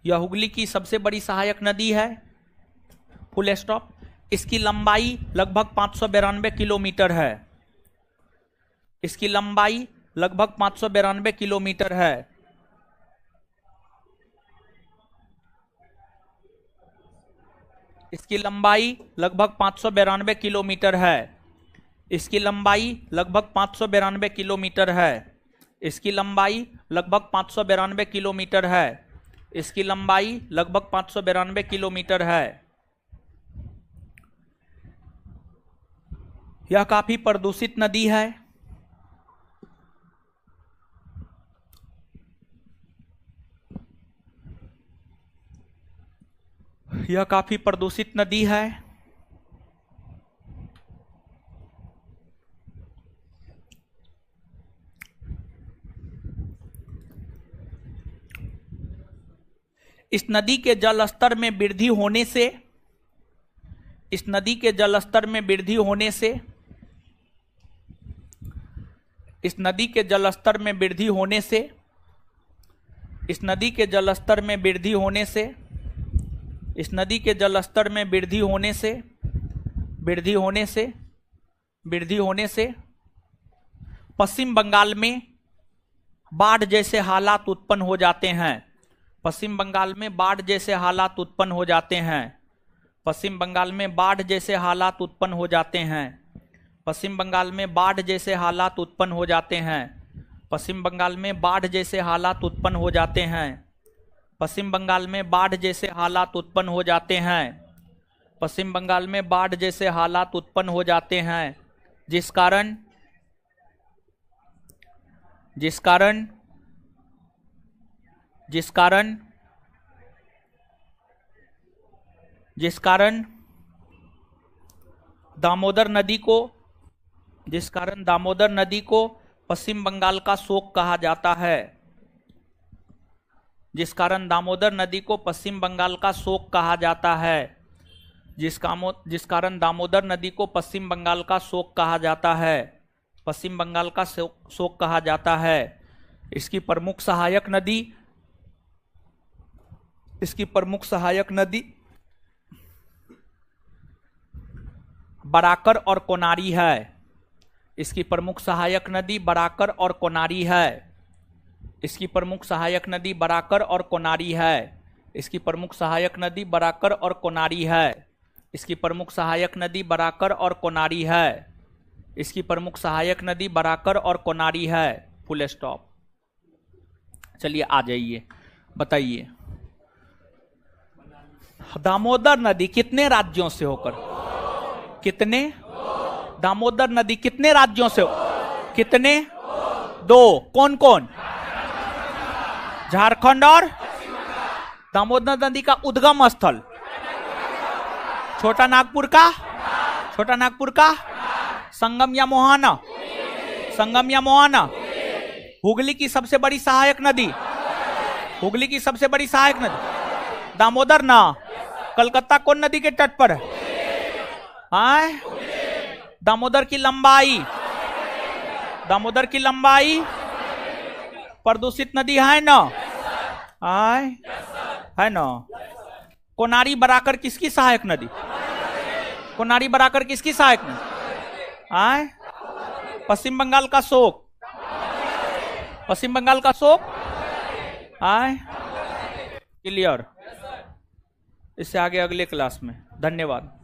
यह हुगली की सबसे बड़ी सहायक नदी है, फुल स्टॉप। इसकी लंबाई लगभग 592 किलोमीटर है, इसकी लंबाई लगभग 592 किलोमीटर है। इसकी लंबाई लगभग 592 किलोमीटर है, इसकी लंबाई लगभग 592 किलोमीटर है, इसकी लंबाई लगभग 592 किलोमीटर है, इसकी लंबाई लगभग 592 किलोमीटर है। यह काफी प्रदूषित नदी है, यह काफी प्रदूषित नदी है। इस नदी के जल स्तर में वृद्धि होने से, इस नदी के जल स्तर में वृद्धि होने से, इस नदी के जल स्तर में वृद्धि होने से, इस नदी के जल स्तर में वृद्धि होने से, इस नदी के जल स्तर में वृद्धि होने से, वृद्धि होने से, वृद्धि होने से पश्चिम बंगाल में बाढ़ जैसे हालात उत्पन्न हो जाते हैं, पश्चिम बंगाल में बाढ़ जैसे हालात उत्पन्न हो जाते हैं, पश्चिम बंगाल में बाढ़ जैसे हालात उत्पन्न हो जाते हैं, पश्चिम बंगाल में बाढ़ जैसे हालात उत्पन्न हो जाते हैं, पश्चिम बंगाल में बाढ़ जैसे हालात उत्पन्न हो जाते हैं, पश्चिम बंगाल में बाढ़ जैसे हालात उत्पन्न हो जाते हैं, पश्चिम बंगाल में बाढ़ जैसे हालात उत्पन्न हो जाते हैं, जिस कारण जिस कारण जिस कारण जिस कारण दामोदर नदी को जिस कारण दामोदर नदी को पश्चिम बंगाल का शोक कहा जाता है, जिस कारण दामोदर नदी को पश्चिम बंगाल का शोक कहा जाता है, जिस कारण दामोदर नदी को पश्चिम बंगाल का शोक कहा जाता है, पश्चिम बंगाल का शोक कहा जाता है। इसकी प्रमुख सहायक नदी, इसकी प्रमुख सहायक नदी बराकर और कोनारी है, इसकी प्रमुख सहायक नदी बराकर और कोनारी है, इसकी प्रमुख सहायक नदी बराकर और कोनारी है, इसकी प्रमुख सहायक नदी बराकर और कोनारी है, इसकी प्रमुख सहायक नदी बराकर और कोनारी है, इसकी प्रमुख सहायक नदी बराकर और कोनारी है। Full stop. चलिए आ जाइए, बताइए दामोदर नदी कितने राज्यों से होकर, कितने, दामोदर नदी कितने राज्यों से, कितने, दो, कौन कौन, झारखंड और दामोदर नदी का उद्गम स्थल छोटा नागपुर का, छोटा नागपुर का संगम या मोहाना, संगम या मोहाना, हुगली की सबसे बड़ी सहायक नदी, हुगली की सबसे बड़ी सहायक नदी दामोदर ना, कलकत्ता कौन नदी के तट पर है, आए दामोदर की लंबाई, दामोदर की लंबाई प्रदूषित नदी है ना? आय है ना? कोनारी बराकर किसकी सहायक नदी? कोनारी बराकर किसकी सहायक नदी? आय पश्चिम बंगाल का शोक, पश्चिम बंगाल का शोक। आय क्लियर। इससे आगे अगले क्लास में। धन्यवाद।